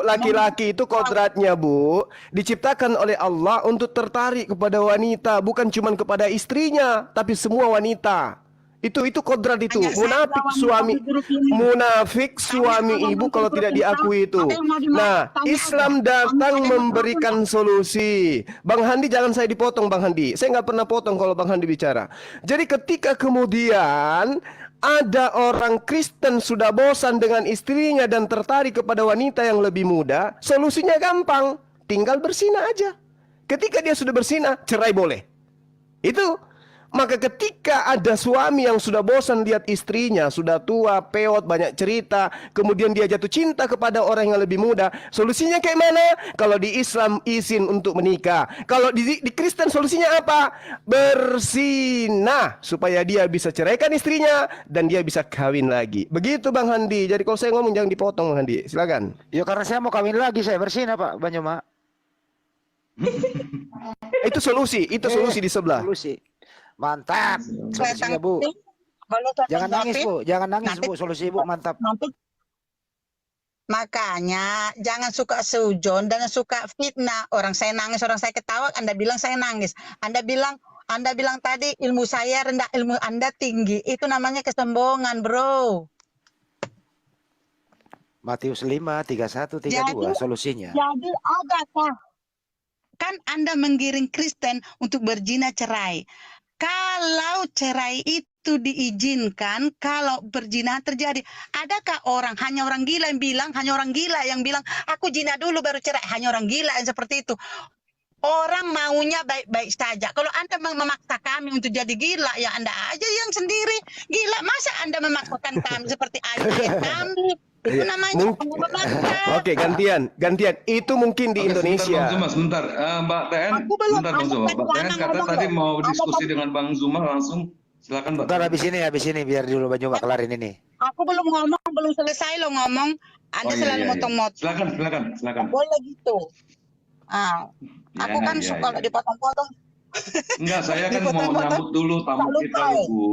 laki-laki itu kodratnya Bu, diciptakan oleh Allah untuk tertarik kepada wanita, bukan cuma kepada istrinya, tapi semua wanita. Itu kodrat itu. Hanya saya Munafik lawan suami, grup ini. munafik Kami suami lawan ibu grup kalau ini. tidak diakui itu. Ada yang mau dimakan, Nah, tanya Islam aja. datang Kami ada yang memberikan solusi. Bang Handi, jangan saya dipotong Bang Handi. Saya nggak pernah potong kalau Bang Handi bicara. Jadi ketika kemudian ada orang Kristen sudah bosan dengan istrinya dan tertarik kepada wanita yang lebih muda, solusinya gampang, tinggal berzina aja. Ketika dia sudah berzina, cerai boleh. Itu. Maka ketika ada suami yang sudah bosan lihat istrinya, sudah tua, peot, banyak cerita, kemudian dia jatuh cinta kepada orang yang lebih muda, solusinya kayak mana? Kalau di Islam izin untuk menikah. Kalau di Kristen solusinya apa? Berzina, supaya dia bisa ceraikan istrinya dan dia bisa kawin lagi. Begitu Bang Handi. Jadi kalau saya ngomong jangan dipotong Bang Handi. Silakan. Ya karena saya mau kawin lagi, saya berzina Pak Bang Juma. Itu solusi di sebelah. Solusi. Mantap. Solusinya Bu. Kalau saya Jangan nangis tanggapin, Bu, jangan nangis nanti- Bu, solusi Bu mantap. nanti makanya jangan suka sujon, jangan suka fitnah. Orang saya nangis, orang saya ketawa, Anda bilang saya nangis. Anda bilang tadi ilmu saya rendah, ilmu Anda tinggi. Itu namanya kesombongan, bro. Matius 5, 31, 32 Jadi- solusinya. Jadi adakah kan Anda menggiring Kristen untuk berzina cerai? Kalau cerai itu diizinkan, kalau berzina terjadi, adakah hanya orang gila yang bilang, aku zina dulu baru cerai, hanya orang gila yang seperti itu. Orang maunya baik-baik saja. Kalau Anda memaksa kami untuk jadi gila, ya Anda aja yang sendiri gila. Masa Anda memaksakan kami seperti ayah kami? Itu Iya, namanya mungkin- memaksa. Oke, gantian. Itu mungkin di Oke, Indonesia. Sebentar, Bang Zuma, sebentar. Mbak Tn, Aku belum- sebentar Bang aku Zuma. kan Mbak Tn jangan kata ngomong tadi loh. mau Ada diskusi tadi- dengan Bang Zuma langsung. Silakan Mbak. Bentar, habis ini biar dulu Bang Juma kelarin ini. Aku belum ngomong, belum selesai lo ngomong. Anda Oh, iya, selalu iya, iya. motong-motong. Silakan. Nggak boleh gitu. Aku Ya, kan ya, suka ya. dipotong-potong. Enggak, saya kan mau Dipotong-potong. nyambut dulu tamu Nggak kita lupa, loh, Bu.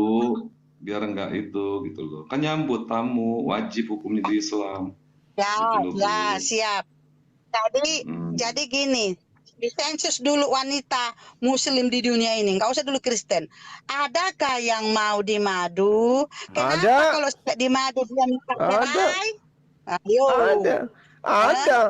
Biar enggak itu gitu loh. Kan nyambut tamu wajib hukumnya di Islam. Ya, Gitu loh, ya, Bu. siap. Hmm. Jadi gini, disensus dulu wanita muslim di dunia ini, nggak usah dulu Kristen. Adakah yang mau di madu? Kenapa Ada. kalau tidak di madu dia minta Ada. cerai? Ayo. Ada.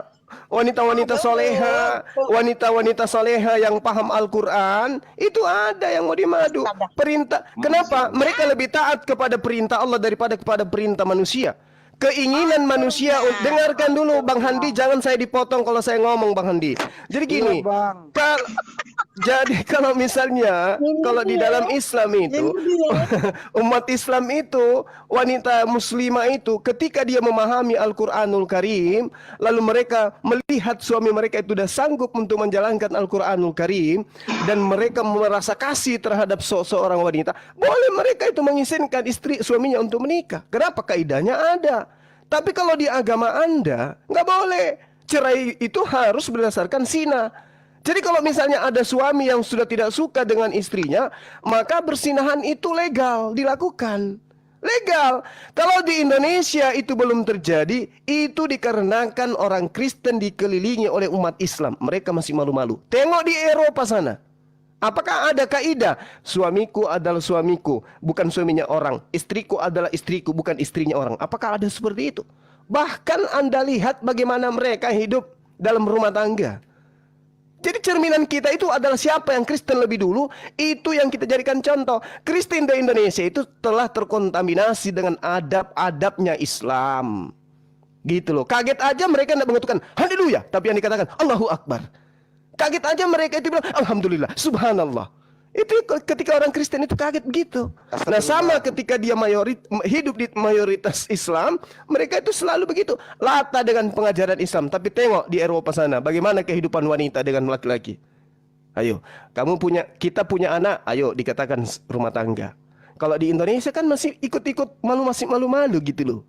Wanita-wanita soleha, wanita-wanita soleha yang paham Al-Quran, itu ada yang mau dimadu. Perintah, kenapa? Mereka lebih taat kepada perintah Allah daripada kepada perintah manusia. Keinginan manusia, dengarkan dulu Bang Handi, jangan saya dipotong kalau saya ngomong Bang Handi. Jadi gini, Iya, Bang. kalau misalnya, kalau di dalam Islam itu, umat Islam itu, wanita muslimah itu, ketika dia memahami Al-Quranul Karim, lalu mereka melihat suami mereka itu sudah sanggup untuk menjalankan Al-Quranul Karim, dan mereka merasa kasih terhadap seorang wanita, boleh mereka itu mengizinkan istri suaminya untuk menikah. Kenapa? Kaidahnya ada. Tapi kalau di agama Anda, nggak boleh. Cerai itu harus berdasarkan zina. Jadi kalau misalnya ada suami yang sudah tidak suka dengan istrinya, maka bersinahan itu legal dilakukan. Legal. Kalau di Indonesia itu belum terjadi, itu dikarenakan orang Kristen dikelilingi oleh umat Islam. Mereka masih malu-malu. Tengok di Eropa sana. Apakah ada kaidah? Suamiku adalah suamiku, bukan suaminya orang. Istriku adalah istriku, bukan istrinya orang. Apakah ada seperti itu? Bahkan Anda lihat bagaimana mereka hidup dalam rumah tangga. Jadi cerminan kita itu adalah siapa yang Kristen lebih dulu, itu yang kita jadikan contoh. Kristen di Indonesia itu telah terkontaminasi dengan adab-adabnya Islam. Gitu loh. Kaget aja mereka tidak mengatakan haleluya, tapi yang dikatakan Allahu Akbar. Kaget aja mereka itu bilang alhamdulillah, subhanallah. Itu ketika orang Kristen itu kaget begitu. Nah sama ketika dia hidup di mayoritas Islam, mereka itu selalu begitu. Lata dengan pengajaran Islam. Tapi tengok di Eropa sana, bagaimana kehidupan wanita dengan laki-laki. Ayo, kita punya anak, ayo dikatakan rumah tangga. Kalau di Indonesia kan masih ikut-ikut masih malu-malu gitu loh.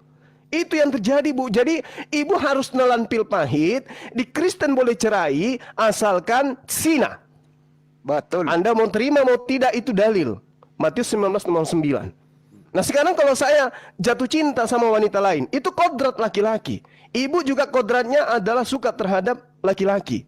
Itu yang terjadi, Bu. Jadi ibu harus nelan pil pahit. Di Kristen boleh cerai asalkan zina. Betul. Anda mau terima mau tidak itu dalil. Matius 19:9. Nah sekarang kalau saya jatuh cinta sama wanita lain, itu kodrat laki-laki. Ibu juga kodratnya adalah suka terhadap laki-laki.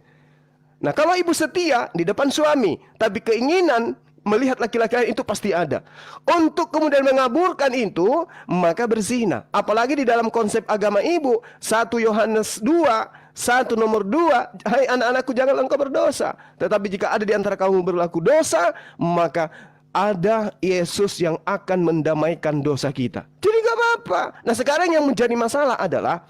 Nah kalau ibu setia di depan suami, tapi keinginan melihat laki-laki lain itu pasti ada. Untuk kemudian mengaburkan itu, maka berzina. Apalagi di dalam konsep agama ibu, 1 Yohanes 2:1 nomor 2, hai anak-anakku janganlah engkau berdosa. Tetapi jika ada di antara kamu berlaku dosa, maka ada Yesus yang akan mendamaikan dosa kita. Jadi gak apa-apa. Nah sekarang yang menjadi masalah adalah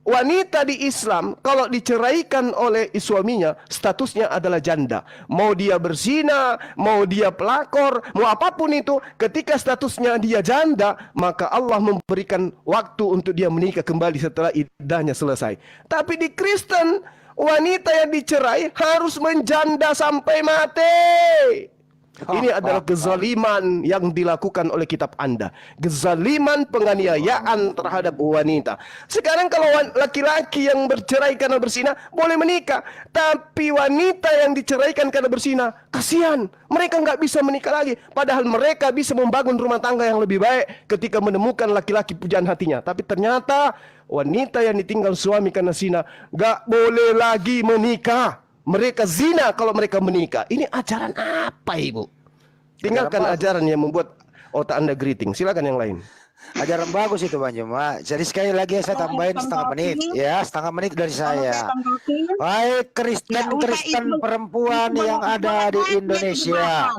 wanita di Islam kalau diceraikan oleh suaminya statusnya adalah janda. Mau dia berzina, mau dia pelakor, mau apapun itu, ketika statusnya dia janda, maka Allah memberikan waktu untuk dia menikah kembali setelah iddahnya selesai. Tapi di Kristen, wanita yang dicerai harus menjanda sampai mati. Ini adalah kezaliman yang dilakukan oleh kitab Anda. Kezaliman penganiayaan terhadap wanita. Sekarang kalau laki-laki yang bercerai karena berzina boleh menikah, tapi wanita yang diceraikan karena berzina, kasihan, mereka nggak bisa menikah lagi. Padahal mereka bisa membangun rumah tangga yang lebih baik ketika menemukan laki-laki pujaan hatinya. Tapi ternyata wanita yang ditinggal suami karena zina nggak boleh lagi menikah. Mereka zina kalau mereka menikah. Ini ajaran apa, Ibu? Tinggalkan ajaran yang membuat otak Anda geriting. Silakan yang lain. Ajaran bagus itu Bang Juma. Jadi sekali lagi saya tambahin setengah menit. Ya, setengah menit dari saya. Baik Kristen perempuan yang ada di Indonesia.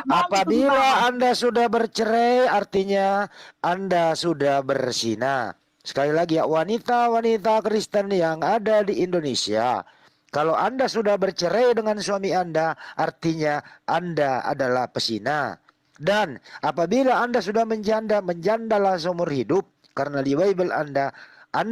Apabila Anda sudah bercerai, artinya Anda sudah berzina. Sekali lagi ya, wanita-wanita Kristen yang ada di Indonesia. Kalau Anda sudah bercerai dengan suami Anda, artinya Anda adalah pezina. Dan apabila Anda sudah menjandalah seumur hidup. Karena di Bible Anda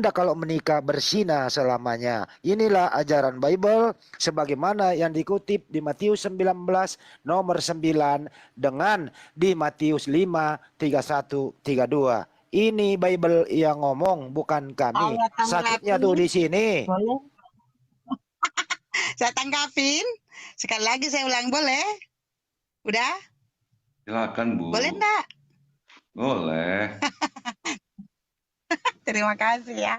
kalau menikah berzina selamanya. Inilah ajaran Bible sebagaimana yang dikutip di Matius 19 nomor 9 dengan di Matius 5:31-32. Ini Bible yang ngomong, bukan kami. Sakitnya tuh di sini. Saya tanggapin. Sekali lagi saya ulang, boleh? Udah? Silakan Bu. Boleh enggak? Boleh. Terima kasih ya.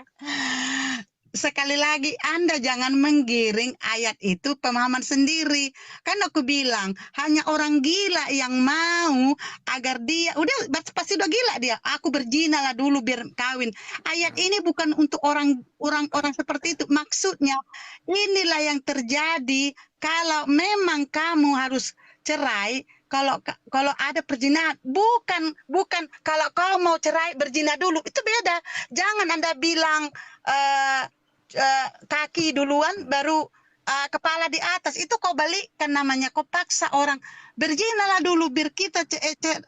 Sekali lagi Anda jangan menggiring ayat itu pemahaman sendiri. Kan aku bilang hanya orang gila yang mau agar dia udah pasti udah gila dia. Aku berzina lah dulu biar kawin. Ayat ini bukan untuk orang seperti itu. Maksudnya inilah yang terjadi kalau memang kamu harus cerai. Kalau ada perzinahan, bukan kalau kau mau cerai berzina dulu, itu beda. Jangan Anda bilang kaki duluan baru kepala di atas, itu kau balikkan namanya, kau paksa orang berzinalah dulu biar kita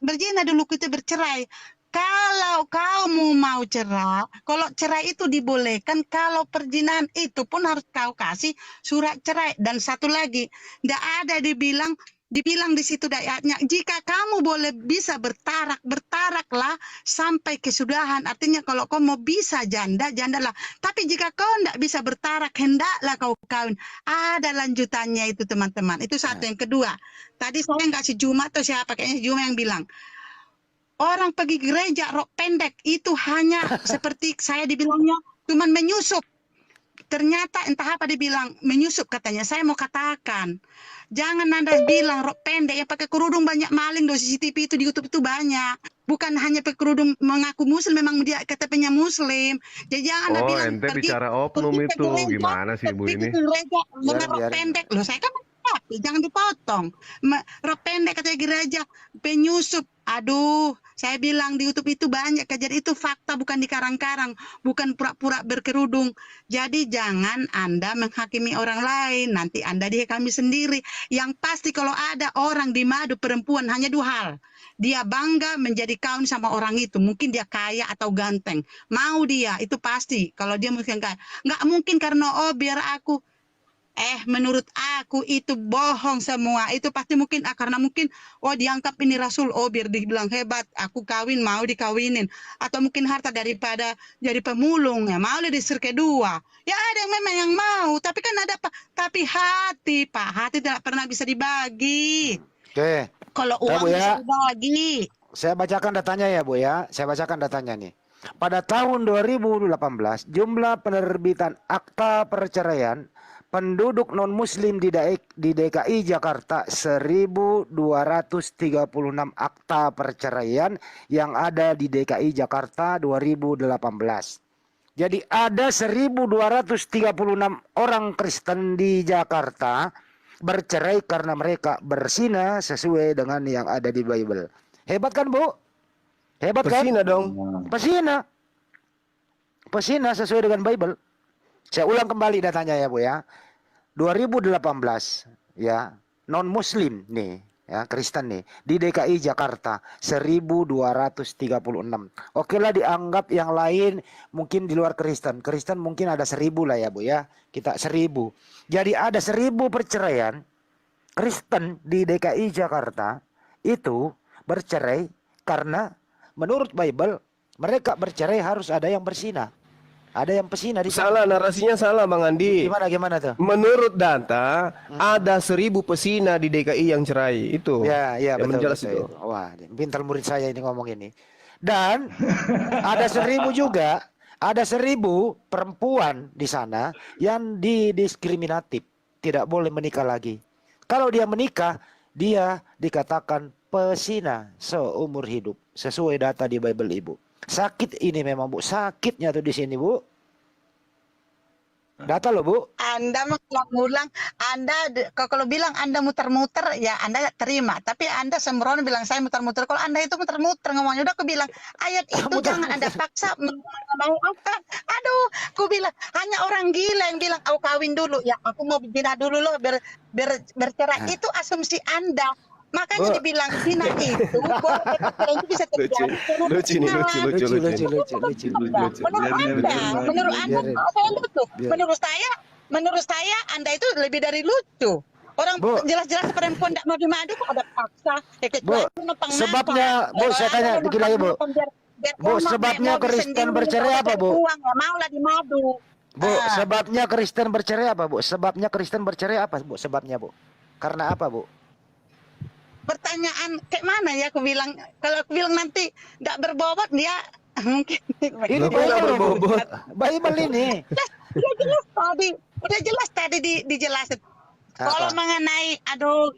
berzina dulu kita bercerai. Kalau kamu mau cerai, kalau cerai itu dibolehkan, kalau perzinahan itu pun harus kau kasih surat cerai. Dan satu lagi, tidak ada dibilang dibilang di situ ayatnya, jika kamu boleh bisa bertaraklah sampai kesudahan. Artinya kalau kau mau bisa janda, jandalah. Tapi jika kau tidak bisa bertarak, hendaklah kau kawin. Ada lanjutannya itu teman-teman. Itu satu. Yang kedua, tadi saya nggak si Juma atau siapa, kayaknya Juma yang bilang, orang pergi gereja rok pendek itu hanya seperti saya dibilangnya cuman menyusup. Ternyata entah apa dibilang menyusup katanya. Saya mau katakan, jangan Anda bilang rok pendek yang pakai kerudung banyak maling do CCTV itu di YouTube itu banyak. Bukan hanya pakai kerudung mengaku muslim, memang dia KTP-nya muslim. Jadi jangan Anda Oh, bilang ente pergi bicara oknum ke itu. gereja, Gimana sih Ibu pergi ini? ke gereja dengan rok Biarin. pendek. Loh, saya kan tapi jangan dipotong. Rok pendek katanya gereja penyusup. Aduh, saya bilang di YouTube itu banyak kejadian, itu fakta, bukan dikarang-karang, bukan pura-pura berkerudung. Jadi jangan Anda menghakimi orang lain, nanti Anda dihakimi sendiri. Yang pasti kalau ada orang di madu perempuan hanya dua hal. Dia bangga menjadi kawan sama orang itu, mungkin dia kaya atau ganteng. Mau dia, itu pasti. Kalau dia mungkin kaya, nggak mungkin karena biar aku. Menurut aku itu bohong semua. Itu pasti mungkin karena mungkin dianggap ini Rasul, biar dibilang hebat, aku kawin, mau dikawinin. Atau mungkin harta daripada jadi pemulung, ya mau di istri kedua. Ya ada yang memang yang mau, tapi kan ada tapi hati, Pak, hati tidak pernah bisa dibagi. Oke, Kalau Bu uang ya. bisa dibagi. saya bacakan datanya ya Bu ya. Saya bacakan datanya nih. Pada tahun 2018, jumlah penerbitan akta perceraian penduduk non-muslim di DKI Jakarta 1.236 akta perceraian yang ada di DKI Jakarta 2018. Jadi ada 1.236 orang Kristen di Jakarta bercerai karena mereka berzina sesuai dengan yang ada di Bible. Hebat kan, Bu? Hebat kan? Persina dong. Pesina. Pesina sesuai dengan Bible. Saya ulang kembali datanya ya Bu ya. 2018 ya, non muslim nih ya, Kristen nih di DKI Jakarta 1.236. Oke lah dianggap yang lain mungkin di luar Kristen. Kristen mungkin ada 1.000 lah ya Bu ya. Kita 1.000. Jadi ada 1.000 perceraian Kristen di DKI Jakarta itu bercerai karena menurut Bible mereka bercerai harus ada yang berzina. Ada yang pesina di sana. Salah, narasinya salah Bang Andi. Gimana tuh? Menurut data, ada 1.000 pesina di DKI yang cerai. Itu. Ya, yang betul, menjelas betul. itu. Wah, pintar murid saya ini ngomong ini. Dan ada 1.000 juga, ada 1.000 perempuan di sana yang didiskriminatif, tidak boleh menikah lagi. Kalau dia menikah, dia dikatakan pesina seumur hidup sesuai data di Bible Ibu. Sakit ini memang Bu, sakitnya tuh di sini Bu. Data loh Bu. Anda ngulang, kalau bilang Anda muter-muter, ya Anda terima. Tapi Anda sembrono bilang saya muter-muter. Kalau Anda itu muter-muter ngomongnya, udah aku bilang ayat itu jangan Anda paksa mau apa. Aduh, aku bilang hanya orang gila yang bilang aku kawin dulu. Ya aku mau zina dulu loh bercerai. Itu asumsi Anda. Makanya dibilang zina itu itu bisa terjadi. Lucu nih, lucu. Menurut Anda, menurut saya Anda itu lebih dari lucu. Orang Bu. jelas-jelas perempuan tidak mau dimadu kok ada paksa. Bu, sebabnya Bu saya tanya dikit lagi Bu. Bu, sebabnya Kristen bercerai apa Bu? Maulah dimadu. Bu, sebabnya Kristen bercerai apa Bu? Sebabnya Kristen bercerai apa Bu? Sebabnya Bu? Karena apa Bu? Pertanyaan kayak mana ya aku bilang, kalau aku bilang nanti nggak berbobot dia mungkin Ini Kenapa nggak berbobot? Bible ini. udah jelas tadi dijelasin. Apa? Kalau mengenai kalau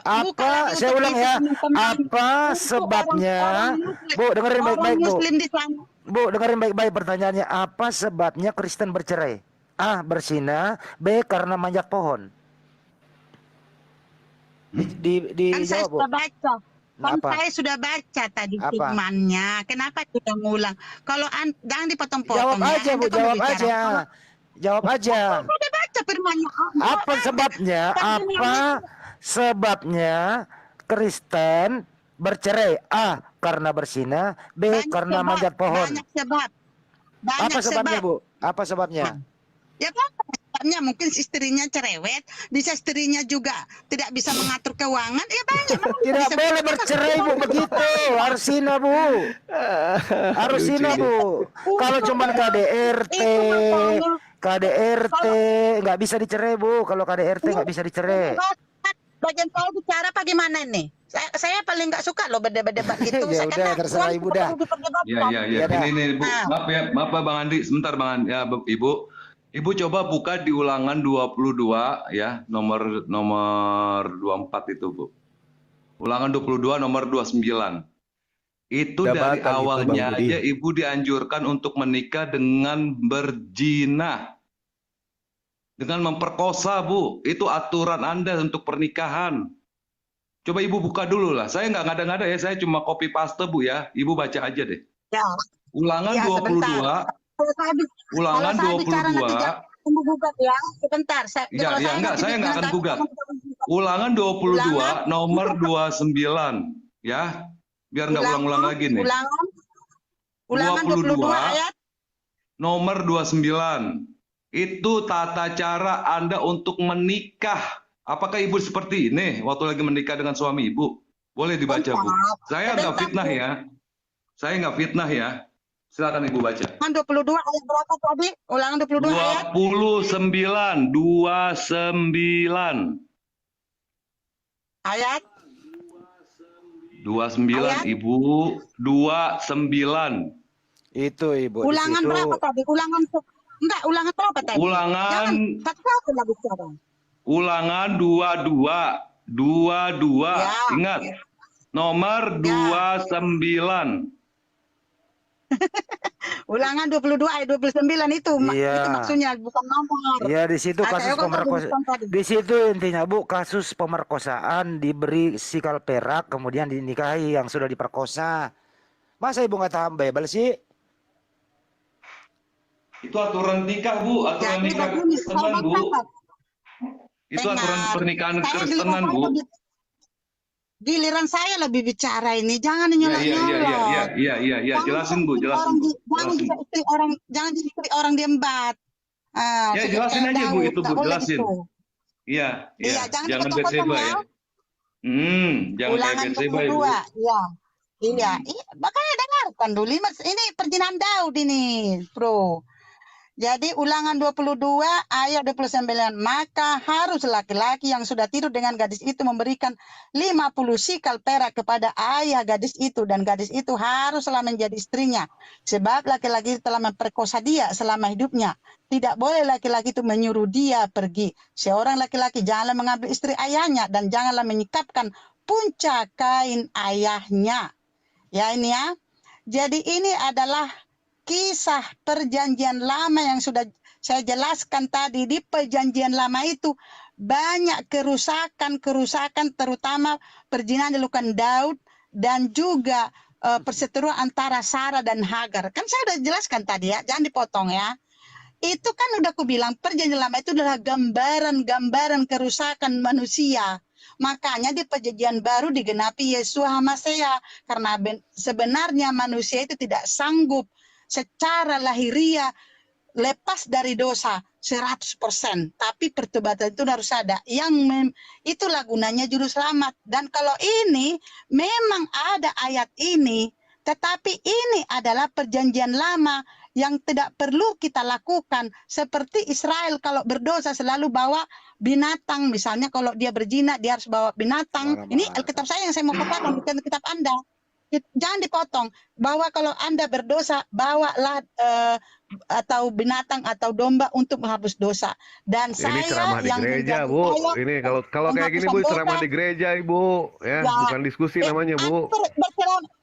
Apa? Saya ulang ya. Apa sebabnya? Bu, dengerin baik-baik Bu. Muslim di sana. Bu, dengerin baik-baik pertanyaannya. Apa sebabnya Kristen bercerai? A. Berzina. B. Karena manjat pohon. Kan saya Dijawab Bu. sudah baca. Kan Apa? saya sudah baca tadi Apa? firmannya. Kenapa kita ngulang? Kalau jangan dipotong-potong. Jawab ya. aja Anda Bu, kan jawab berbicara. aja. Jawab aja. Kalau udah baca firmannya. Apa sebabnya? Apa sebabnya Kristen bercerai? A. Karena berzina. B. Banyak Karena sebab, manjat pohon. Banyak sebab. Banyak Apa sebabnya sebab. Bu? Apa sebabnya? Ya kan? penyebabnya mungkin istrinya cerewet, bisa istrinya juga tidak bisa mengatur keuangan, ya banyak. Tidak Bisa boleh bercerai Bu begitu. Harus zina Bu. Harus zina Bu. Kalau cuman KDRT, Itu makanya KDRT nggak bisa dicerai Bu. Kalau KDRT nggak bisa dicerai. bagian saya bicara bagaimana nih? Saya paling nggak suka loh berdebat-debat gitu. Ya udah, terserah Ibu dah. Iya. Iya dah. Ini Bu, maaf ya Bang Andi, sebentar Bang Andi, ya Ibu. Ibu coba buka di ulangan 22 ya, nomor 24 itu Bu. Ulangan 22 nomor 29. Itu dari Jabatan itu, awalnya Bang Budi. aja Ibu dianjurkan untuk menikah dengan berzina. Dengan memperkosa, Bu. Itu aturan Anda untuk pernikahan. Coba Ibu buka dulu lah. Saya nggak ngada-ngada ya, saya cuma copy paste Bu ya. Ibu baca aja deh. Ya, Ulangan ya, 22, ulangan kalau saya bicara nanti 22. jangan tunggu gugat ya. Sebentar. Ya, Kalau enggak, nanti saya nggak akan bilang gugat. tadi, Ulangan 22 Ulangan. nomor 29 ya. Biar nggak ulang-ulang lagi nih. Ulangan 22 ayat Nomor 29. Itu tata cara Anda untuk menikah. Apakah Ibu seperti ini waktu lagi menikah dengan suami Ibu? Boleh dibaca, Bu. Saya nggak fitnah ya. Saya nggak fitnah ya. Silakan Ibu baca. Ulangan 22 ayat berapa tadi? Ulangan 22 ayat 29. ayat 29 Ayat? Ibu. 29. Itu Ibu. di ulangan situ. berapa tadi? Ulangan berapa tadi? Ulangan Jangan satu-satu lagi sekarang. Ulangan 22. Ya. Ingat. Nomor 29. Ulangan 22 ayat 29 itu, Iya. itu maksudnya bukan nomor. Iya, di situ Kata kasus Eko tadi, pemerkosaan. bukan tadi. Di situ intinya Bu, kasus pemerkosaan, diberi sikal perak kemudian dinikahi yang sudah diperkosa. Masa Ibu nggak tahan bebel sih? Itu aturan nikah, Bu. Aturan Jadi nikah begini, Kristenan, saya Bu. bacakan. Itu aturan Dengar. pernikahan Saya Kristenan, Bu. Giliran saya lebih bicara ini, jangan Iya. nyolot-nyolot. Jelasin, Bu. Jelasin, Bu. Jangan Jelasin. jadi istri orang, jangan jadi istri orang diembat. Ya, jelasin aja, Bu, itu, Bu. Jelasin. Iya. Iya, jangan Jangan dipotong-potong Betseba ya. ya. Jangan kayak Ulangan Betseba 22, itu. iya. Iya, makanya dengarkan dulu. Ini perjinan Daud ini, Bro. Jadi ulangan 22 ayat 29, maka harus laki-laki yang sudah tidur dengan gadis itu memberikan 50 sikal perak kepada ayah gadis itu, dan gadis itu haruslah menjadi istrinya, sebab laki-laki itu telah memperkosa dia selama hidupnya. Tidak boleh laki-laki itu menyuruh dia pergi. Seorang laki-laki janganlah mengambil istri ayahnya, dan janganlah menyikapkan puncak kain ayahnya. Ya ini ya. Jadi ini adalah kisah perjanjian lama yang sudah saya jelaskan tadi. Di perjanjian lama itu banyak kerusakan terutama perzinahan dilakukan Daud, dan juga perseteruan antara Sarah dan Hagar. Kan saya sudah jelaskan tadi ya, jangan dipotong ya. Itu kan udah aku bilang perjanjian lama itu adalah gambaran kerusakan manusia. Makanya di perjanjian baru digenapi Yesus HaMasiah, karena sebenarnya manusia itu tidak sanggup secara lahiria lepas dari dosa 100%, tapi pertobatan itu harus ada. Itulah gunanya juru selamat. Dan kalau ini memang ada ayat ini, tetapi ini adalah perjanjian lama yang tidak perlu kita lakukan. Seperti Israel kalau berdosa selalu bawa binatang, misalnya kalau dia berzina dia harus bawa binatang. Ini Alkitab saya yang saya mau katakan, bukan kitab Anda. Jangan dipotong, bahwa kalau Anda berdosa bawalah atau binatang atau domba untuk menghapus dosa. Dan Ini saya ceramah di yang gereja, menjadi Bu. saya Ini kalau kayak gini, Bu, penghapusan ceramah dosa. di gereja, Ibu. Ya, Ya. bukan diskusi namanya, Bu.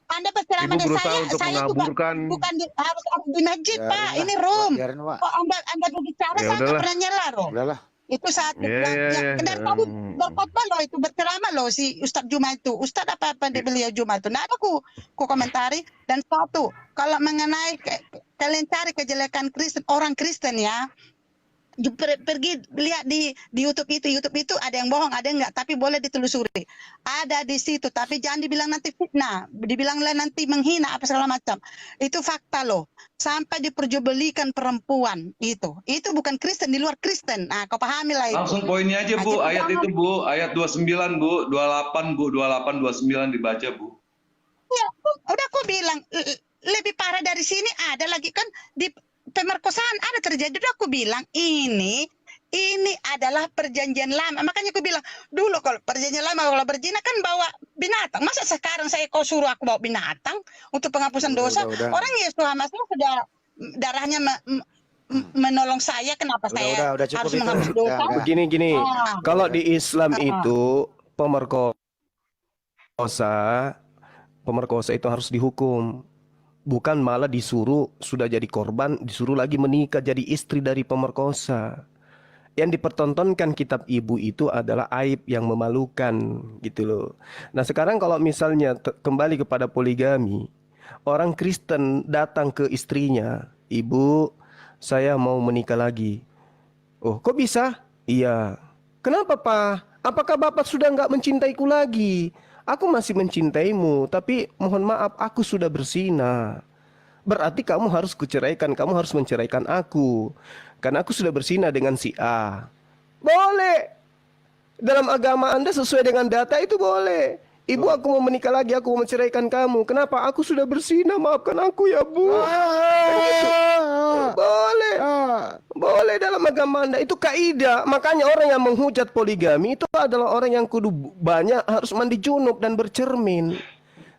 Anda berceramah Ibu dengan berusaha untuk saya juga mengaburkan. bukan harus di masjid, Biarin Pak. lah, Ini room. biarin, Pak. Kok Anda berbicara, Ya saya nggak udahlah. pernah nyela loh. Udahlah. Itu saat Ya. dari tadi berkhotbah loh, itu berceramah loh si Ustadz Juma itu. Ustadz apa di beliau Juma itu. Nah, aku komentari. Dan satu, kalau mengenai kalian cari kejelekan Kristen, orang Kristen ya, pergi lihat di YouTube itu ada yang bohong, ada yang enggak, tapi boleh ditelusuri. Ada di situ, tapi jangan dibilang nanti fitnah, dibilanglah nanti menghina apa segala macam. Itu fakta loh. Sampai diperjualbelikan perempuan itu. Itu bukan Kristen, di luar Kristen. Nah, kau pahamilah itu. Langsung poinnya aja Bu, Nah, ayat itu Bu, ayat 29 Bu, 28 Bu, 28 29 dibaca Bu. ya, udah aku bilang lebih parah dari sini ada lagi kan di pemerkosaan ada terjadi. Udah aku bilang ini adalah perjanjian lama. Makanya aku bilang dulu kalau perjanjian lama kalau berzina kan bawa binatang. Masa sekarang kau suruh aku bawa binatang untuk penghapusan dosa? Udah. Orang Yesus Hamasnya sudah darahnya menolong saya. Kenapa saya Udah, cukup harus itu. menghapus dosa? Udah. Begini, Ah. kalau di Islam itu pemerkosa itu harus dihukum. Bukan malah disuruh sudah jadi korban, disuruh lagi menikah jadi istri dari pemerkosa. Yang dipertontonkan kitab ibu itu adalah aib yang memalukan gitu loh. Nah sekarang kalau misalnya kembali kepada poligami, orang Kristen datang ke istrinya, ibu saya mau menikah lagi. Oh kok bisa? Iya. Kenapa Pak? Apakah Bapak sudah nggak mencintaiku lagi? Aku masih mencintaimu, tapi mohon maaf aku sudah berzina. Berarti kamu harus kuceraikan, kamu harus menceraikan aku. Karena aku sudah berzina dengan si A. Boleh. Dalam agama Anda sesuai dengan data itu boleh. Ibu aku mau menikah lagi, aku mau menceraikan kamu. Kenapa? Aku sudah berzina, maafkan aku ya Bu. Boleh. Boleh dalam agama Anda. Itu kaidah. Makanya orang yang menghujat poligami itu adalah orang yang kudu banyak harus mandi junub dan bercermin.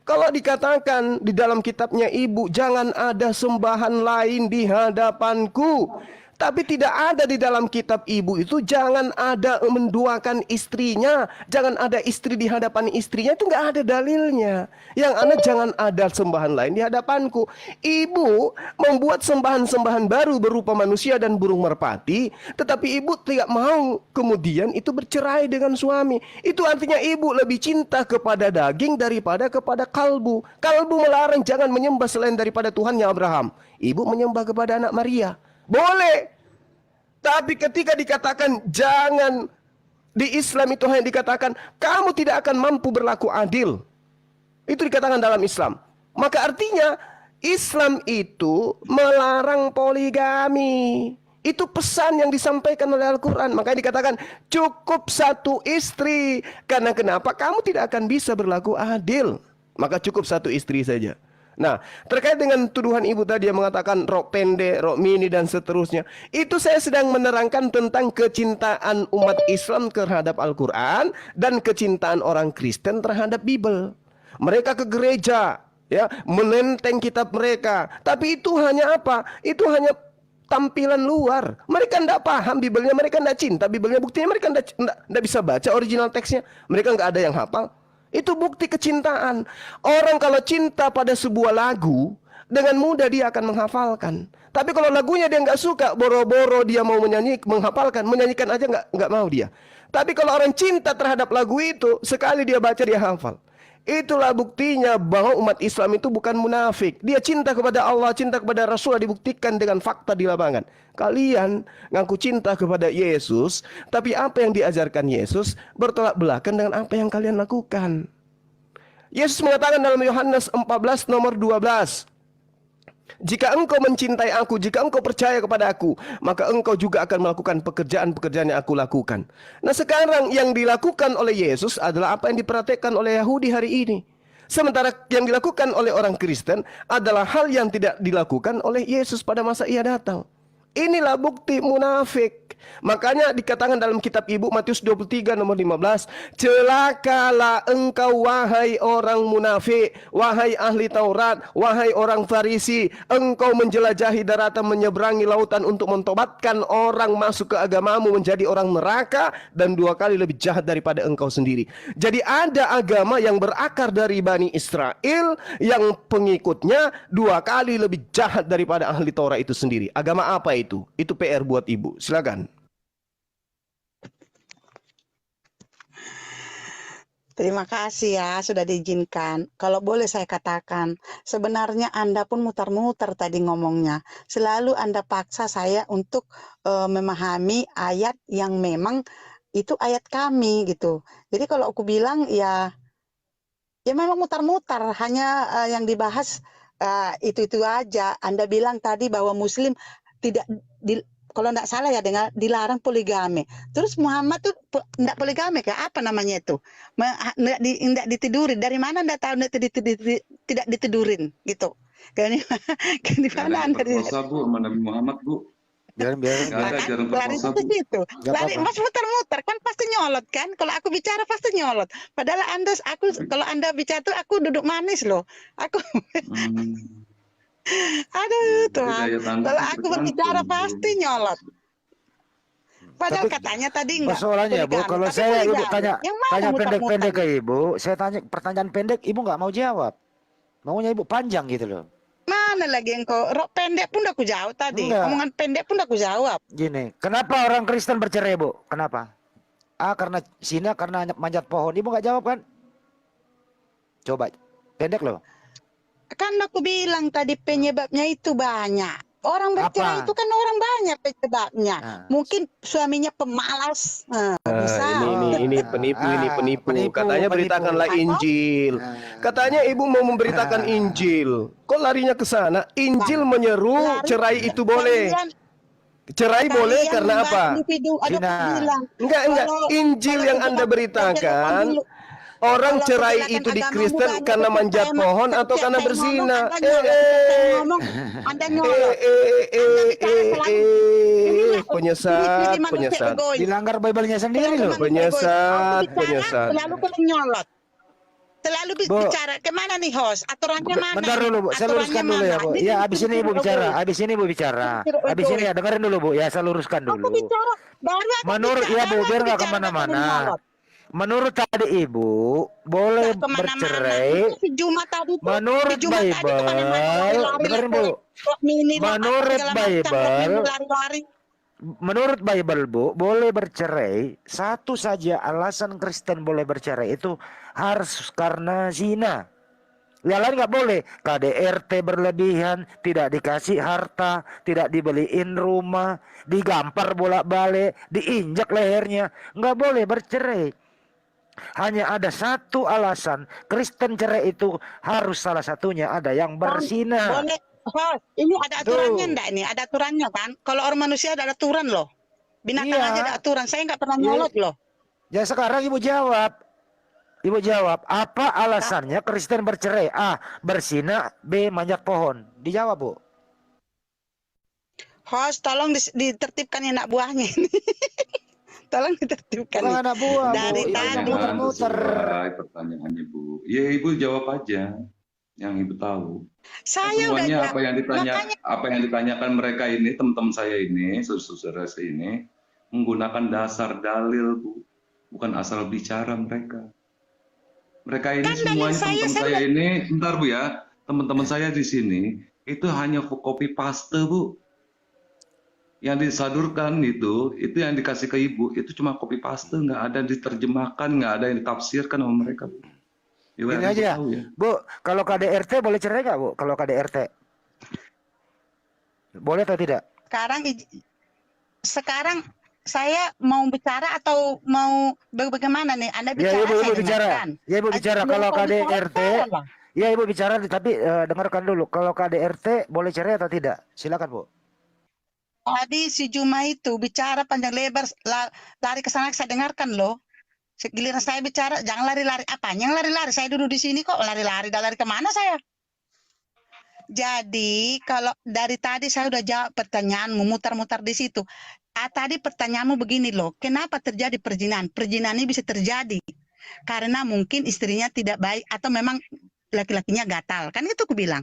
Kalau dikatakan di dalam kitabnya ibu, jangan ada sembahan lain di hadapanku. Tapi tidak ada di dalam kitab ibu itu, jangan ada menduakan istrinya, jangan ada istri di hadapan istrinya, itu nggak ada dalilnya. Yang ada jangan ada sembahan lain di hadapanku. Ibu membuat sembahan-sembahan baru berupa manusia dan burung merpati, tetapi ibu tidak mau kemudian itu bercerai dengan suami. Itu artinya ibu lebih cinta kepada daging daripada kepada kalbu. Kalbu melarang jangan menyembah selain daripada Tuhannya Abraham. Ibu menyembah kepada anak Maria. Boleh. Tapi ketika dikatakan jangan, di Islam itu hanya dikatakan kamu tidak akan mampu berlaku adil. Itu dikatakan dalam Islam. Maka artinya Islam itu melarang poligami. Itu pesan yang disampaikan oleh Al-Quran. Makanya dikatakan cukup satu istri. Karena kenapa? Kamu tidak akan bisa berlaku adil. Maka cukup satu istri saja. Nah, terkait dengan tuduhan ibu tadi yang mengatakan rok pendek, rok mini dan seterusnya, itu saya sedang menerangkan tentang kecintaan umat Islam terhadap Al-Quran dan kecintaan orang Kristen terhadap Bible. Mereka ke gereja, ya, menenteng kitab mereka, tapi itu hanya apa? Itu hanya tampilan luar. Mereka tidak paham Biblenya, mereka tidak cinta Biblenya. Buktinya mereka tidak bisa baca original teksnya. Mereka nggak ada yang hafal. Itu bukti kecintaan. Orang kalau cinta pada sebuah lagu, dengan mudah dia akan menghafalkan. Tapi kalau lagunya dia nggak suka, boro-boro dia mau menghafalkan, menyanyikan aja nggak mau dia. Tapi kalau orang cinta terhadap lagu itu, sekali dia baca dia hafal. Itulah buktinya bahwa umat Islam itu bukan munafik. Dia cinta kepada Allah, cinta kepada Rasul, dibuktikan dengan fakta di lapangan. Kalian ngaku cinta kepada Yesus, tapi apa yang diajarkan Yesus bertolak belakang dengan apa yang kalian lakukan. Yesus mengatakan dalam Yohanes 14 nomor 12, jika engkau mencintai aku, jika engkau percaya kepada aku, maka engkau juga akan melakukan pekerjaan-pekerjaan yang aku lakukan. Nah sekarang yang dilakukan oleh Yesus adalah apa yang diperhatikan oleh Yahudi hari ini. Sementara yang dilakukan oleh orang Kristen adalah hal yang tidak dilakukan oleh Yesus pada masa ia datang. Inilah bukti munafik. Makanya dikatakan dalam kitab ibu Matius 23 nomor 15, celakalah engkau wahai orang munafik, wahai ahli Taurat, wahai orang Farisi, engkau menjelajahi daratan, menyeberangi lautan untuk mentobatkan orang masuk ke agamamu menjadi orang neraka dan 2 kali lebih jahat daripada engkau sendiri. Jadi ada agama yang berakar dari Bani Israel yang pengikutnya 2 kali lebih jahat daripada ahli Taurat itu sendiri. Agama apa itu? Itu PR buat ibu. Silakan. Terima kasih ya sudah diizinkan. Kalau boleh saya katakan, sebenarnya Anda pun mutar-mutar tadi ngomongnya. Selalu Anda paksa saya untuk memahami ayat yang memang itu ayat kami gitu. Jadi kalau aku bilang ya memang mutar-mutar, hanya yang dibahas itu-itu aja. Anda bilang tadi bahwa Muslim tidak kalau tidak salah ya dilarang poligami. Terus Muhammad tuh tidak poligami kayak apa namanya itu? Tidak ditidurin. Dari mana Anda tahu tidak ditidurin gitu? Dari Gak ada mana yang Anda perkosa Bu sama Nabi Muhammad Bu. Biarin, Gak ada ajaran lari perkosa itu Bu. situ. Gak Lari apa-apa. Mas muter-muter kan pasti nyolot kan? Kalau aku bicara pasti nyolot. Padahal kalau Anda bicara tuh aku duduk manis loh. Aku Hmm. aduh Jadi Tuhan. daya tahan Kalau tuh aku berbicara tergantung, Bu. pasti nyolot. Padahal Tapi katanya tadi enggak persoalannya Bu, poligami, kalau tapi saya Ibu poligami. tanya Yang mana tanya muter-muter pendek-pendek ke nih? Ibu, saya tanya pertanyaan pendek, Ibu nggak mau jawab. Maunya Ibu panjang gitu loh. Mana lagi engkau? Rok pendek pun udah aku jawab tadi. Enggak. Omongan pendek pun udah aku jawab. Gini, kenapa orang Kristen bercerai Bu? Kenapa? Karena zina, karena manjat pohon. Ibu nggak jawab kan? Coba, pendek loh. Kan aku bilang tadi penyebabnya itu banyak. Orang Apa? bercerai itu kan orang banyak penyebabnya. Nah, Mungkin suaminya pemalas. Bisa. Ini penipu. Katanya penipu. beritakanlah Injil. Katanya ibu mau memberitakan Injil. Kok larinya ke sana? Injil menyeru cerai itu boleh. Cerai boleh karena apa? Zina. Enggak. Injil yang Anda beritakan, orang cerai itu di Kristen karena manjat pohon atau karena berzina. Anda nyolot. Penyesat. Dilanggar Bible-nya sendiri loh. Penyesat. Selalu kalian nyolot. Selalu Bu. bicara kemana nih host? Aturannya mana? Bentar dulu Bu, saya luruskan dulu ya Bu. Ya habis ini Ibu bicara, habis ini Ibu bicara. Habis ini ya dengerin dulu Bu, ya saya luruskan Aku dulu. bicara, baru aku Menurut bicara, ya Bu, baru biar aku nggak bicara, kemana-mana. kamu nyolot. Menurut tadi Ibu boleh Nggak kemana-mana. bercerai. Si Jumat tadi tuh, Menurut si Jumat tadi kemana-mana, Bible, lari-lari, dengerin Bu. rok mini lah, Menurut segala macam, rok mini, Bible, lari-lari. Menurut Bible Bu, boleh bercerai. Satu saja alasan Kristen boleh bercerai itu harus karena zina. Yang lain nggak boleh. KDRT berlebihan, tidak dikasih harta, tidak dibeliin rumah, digampar bolak-balik, diinjak lehernya. Nggak boleh bercerai. Hanya ada satu alasan Kristen cerai itu harus salah satunya ada yang berzina. Boleh. Oh, ini ada aturannya enggak ini? Ada aturannya kan? Kalau orang manusia ada aturan loh. Binatang Iya. aja ada aturan. Saya nggak pernah Iya. nyolot loh. Ya sekarang Ibu jawab. Ibu jawab, apa alasannya Kristen bercerai? A, berzina, B, manjat pohon. Dijawab Bu. Host, tolong ditertibkan anak buahnya ini. Tolong ditertibkan. Bukan anak buah Dari Bu. Ibu tadi. yang muter-muter. Sesuai pertanyaannya Bu. Ya Ibu jawab aja yang Ibu tahu. Saya udah Semuanya jawab. Makanya apa yang ditanyakan mereka ini, teman-teman saya ini, saudara saya ini, menggunakan dasar dalil Bu, bukan asal bicara mereka. Mereka ini Kan dalil semuanya saya, teman-teman saya saya ini, bentar Bu ya, teman-teman saya di sini itu hanya copy paste Bu. Yang disadurkan itu yang dikasih ke Ibu itu cuma copy paste, nggak ada diterjemahkan, nggak ada yang ditafsirkan sama mereka Bu. Ya, Ini Ibu aja, tahu ya. Bu. Kalau KDRT boleh cerai nggak Bu? Kalau KDRT, boleh atau tidak? sekarang saya mau bicara atau mau bagaimana nih? Anda Ya bicara, Ibu saya bicara. dengarkan. Ya Ibu bicara. Kalau KDRT, bicara. ya Ibu bicara. Tapi dengarkan dulu. Kalau KDRT boleh cerai atau tidak? Silakan Bu. Tadi si Juma itu bicara panjang lebar, lari ke sana, saya dengarkan loh. Giliran saya bicara, jangan lari-lari. Apanya yang lari-lari? Saya duduk di sini kok lari-lari. Lari kemana saya? Jadi kalau dari tadi saya udah jawab pertanyaanmu, mutar-mutar di situ. Tadi pertanyaanmu begini loh, kenapa terjadi perzinahan? Perzinahan ini bisa terjadi karena mungkin istrinya tidak baik atau memang laki-lakinya gatal. Kan itu aku bilang.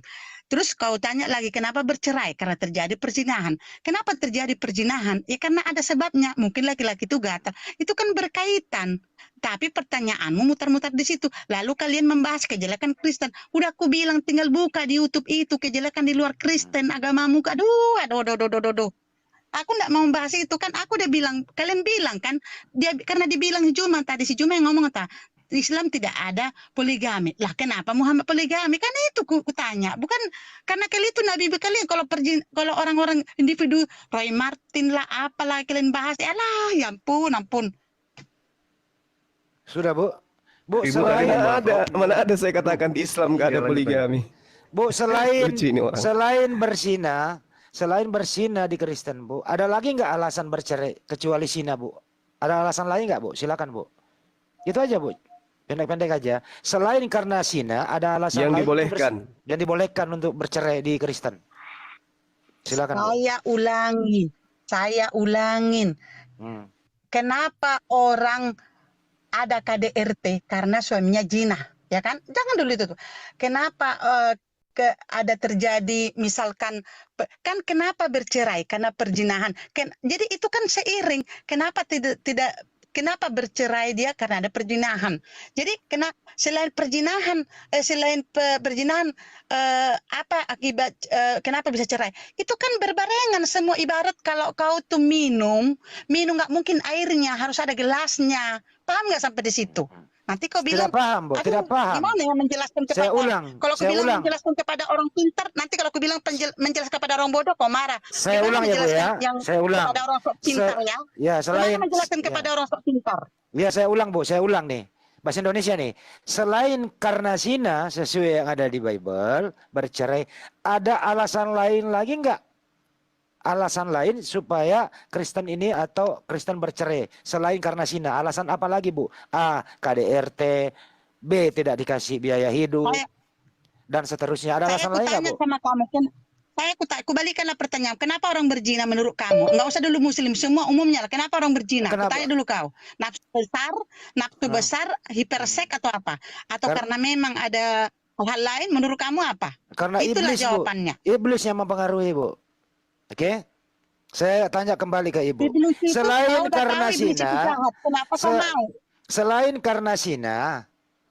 Terus kau tanya lagi kenapa bercerai? Karena terjadi perzinahan. Kenapa terjadi perzinahan? Ya karena ada sebabnya. Mungkin laki-laki itu gatal. Itu kan berkaitan. Tapi pertanyaanmu mutar-mutar di situ. Lalu kalian membahas kejelekan Kristen. Udah aku bilang tinggal buka di YouTube itu kejelekan di luar Kristen agamamu. Aduh. Aku enggak mau membahas itu kan. Aku udah bilang, kalian bilang kan, karena dibilang si Juma tadi, si Juma yang ngomong Islam tidak ada poligami. Lah kenapa Muhammad poligami? Kan itu kutanya. Bukan karena kali itu Nabi kalian kalau orang-orang individu Roy Martin lah apalah kalian bahas. Alah, ya ampun, ampun. Sudah, Bu. Bu, Ibu selain tadi Mana ada, mana ada saya katakan di Islam gak ada Iya, lanjut, poligami. Bu, selain Lucu ini orang. selain berzina di Kristen, Bu, ada lagi nggak alasan bercerai kecuali zina, Bu? Ada alasan lain nggak, Bu? Silakan, Bu. Itu aja, Bu. Pendek-pendek aja. Selain karena zina, ada alasan Yang lain dibolehkan. yang dibolehkan untuk bercerai di Kristen. Silakan, Bu. Saya ulangin. Hmm. Kenapa orang ada KDRT karena suaminya zina, ya kan? Jangan dulu itu tuh. Kenapa ada terjadi misalkan kan kenapa bercerai karena perzinahan? Jadi itu kan seiring. Kenapa tidak kenapa bercerai dia karena ada perzinahan? Jadi selain perzinahan apa akibat kenapa bisa cerai? Itu kan berbarengan semua. Ibarat kalau kau tuh minum nggak mungkin airnya, harus ada gelasnya. Paham nggak sampai di situ? Nanti kau bilang, Tidak paham, Bu. aduh, Tidak paham. gimana ya menjelaskan Saya kepada ulang. kalau aku Saya bilang ulang. menjelaskan kepada orang pintar, nanti kalau aku bilang menjelaskan kepada orang bodoh, kau marah. Saya Gimana ulang ya, Bu, menjelaskan ya. yang Saya ulang. kepada orang sok pintar ya? Ya, selain Gimana menjelaskan ya. kepada orang sok pintar? Ya, saya ulang, Bu. Saya ulang nih. Bahasa Indonesia nih. Selain karena zina sesuai yang ada di Bible, bercerai, ada alasan lain lagi nggak? Alasan lain supaya Kristen ini atau Kristen bercerai selain karena zina. Alasan apa lagi, Bu? A, KDRT, B, tidak dikasih biaya hidup, dan seterusnya. Ada alasan lain nggak, Tanya Bu? sama kamu, aku balikanlah pertanyaan. Kenapa orang berzina menurut kamu? Enggak usah dulu Muslim, semua umumnya lah. Kenapa orang berzina? Aku Kenapa? tanya dulu kau. Nafsu besar, hipersek atau apa? Atau karena memang ada hal lain? Menurut kamu apa? Karena Itulah iblis, Bu. jawabannya. Iblis yang mempengaruhi, Bu. Oke? Saya tanya kembali ke Ibu. Iblis itu, Selain kau udah karena tahu iblis itu zina, jahat. Kenapa kau mau? selain karena zina,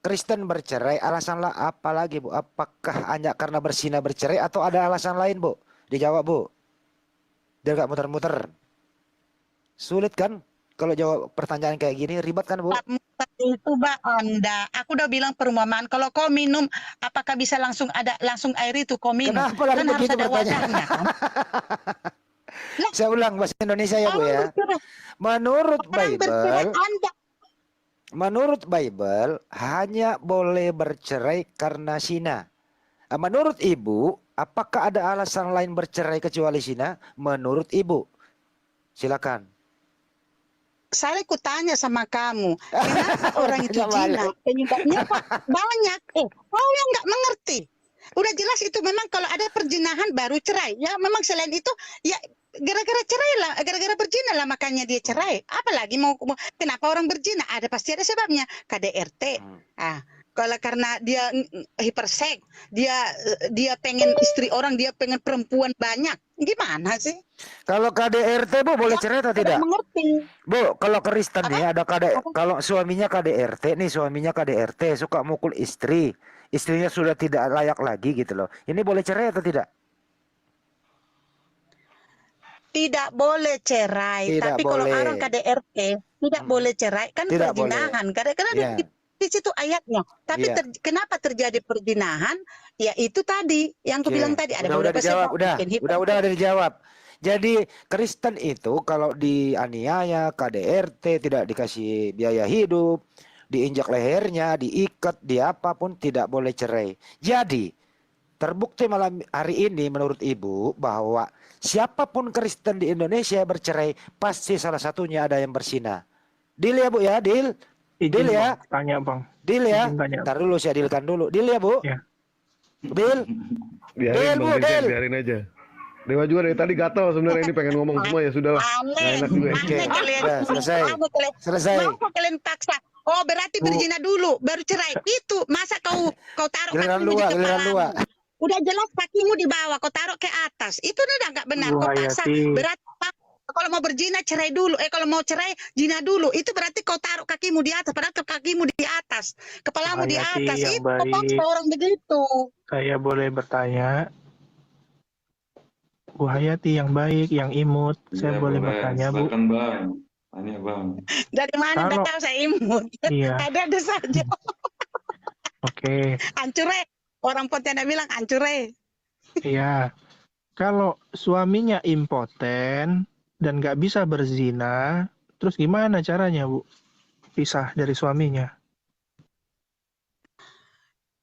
Kristen bercerai, alasanlah apa lagi, Bu? Apakah hanya karena berzina bercerai atau ada alasan lain, Bu? Dijawab, Bu. Dia gak muter-muter. Sulit kan? Kalau jawab pertanyaan kayak gini, ribet kan, Bu? Itu Anda. Aku udah bilang perumpamaan. Kalau kau minum, apakah bisa langsung air itu kau minum? Kenapa lagi Kan harus begitu ada pertanyaan? wadahnya kan? Saya ulang bahasa Indonesia ya, Bu, ya. Menurut Bible, hanya boleh bercerai karena zina. Menurut Ibu, apakah ada alasan lain bercerai kecuali zina? Menurut Ibu, silakan. Saya kutanya sama kamu, kenapa orang itu zina? Penyebabnya Pak banyak. Kau yang nggak mengerti. Udah jelas itu memang kalau ada perzinahan baru cerai. Ya memang selain itu ya gara-gara cerai lah, gara-gara berzina lah makanya dia cerai. Apalagi mau kenapa orang berzina? Pasti ada sebabnya. KDRT. Kalau karena dia hiperseks, dia pengen istri orang, dia pengen perempuan banyak. Gimana sih? Kalau KDRT, Bu, boleh cerai atau tidak? Mengerti. Bu, kalau Kristen nih ada kalau suaminya KDRT suka mukul istri, istrinya sudah tidak layak lagi gitu loh. Ini boleh cerai atau tidak? Tidak boleh cerai. Tidak Tapi kalau boleh. orang KDRT tidak boleh cerai kan Tidak perzinahan. Karena Ya. di situ ayatnya. Tapi Iya. kenapa terjadi perzinahan? Ya itu tadi yang aku Oke. bilang tadi ada udah beberapa dijawab, sebab. udah Mungkin hiperseks. udah dijawab. Jadi Kristen itu kalau dianiaya, KDRT, tidak dikasih biaya hidup, diinjak lehernya, diikat, di apapun tidak boleh cerai. Jadi terbukti malam hari ini menurut Ibu bahwa siapapun Kristen di Indonesia bercerai pasti salah satunya ada yang berzina. Deal ya, Bu, ya, deal. Deal ya. Tanya Bang. Deal ya. Izin tanya. Ntar dulu saya dealkan dulu. Deal ya, Bu. Ya. Deal. Biarin, Bu, Bang Vincent, Del. biarin aja. Dewa juga dari tadi gatal sebenarnya ini pengen ngomong semua ya sudahlah. Nggak Aneh, enak juga. Oke, kalian. udah, selesai. Aneh kalian. Selesai. Mau kalian paksa? Oh berarti berzina dulu, baru cerai. Itu masa kau taruh Giliran kakimu di dua, giliran dua. kepalamu. Udah jelas kakimu di bawah, kau taruh ke atas. Itu udah nggak benar. Bu Kau paksa. Hayati. Berarti kalau mau berzina cerai dulu. Kalau mau cerai zina dulu. Itu berarti kau taruh kakimu di atas. Padahal kakimu di atas, kepalamu di Hayati atas. yang Itu kau baik. paksa orang begitu. Saya boleh bertanya? Bu Hayati yang baik, yang imut. Saya Iya, boleh bertanya, Bu? Silakan, Bang. Tanya Bang. Dari mana Kalau- nggak tahu saya imut. Iya, Ada saja. oke. Ancure. Orang Pontianak bilang ancure. Iya. Kalau suaminya impoten dan nggak bisa berzina, terus gimana caranya, Bu? Pisah dari suaminya.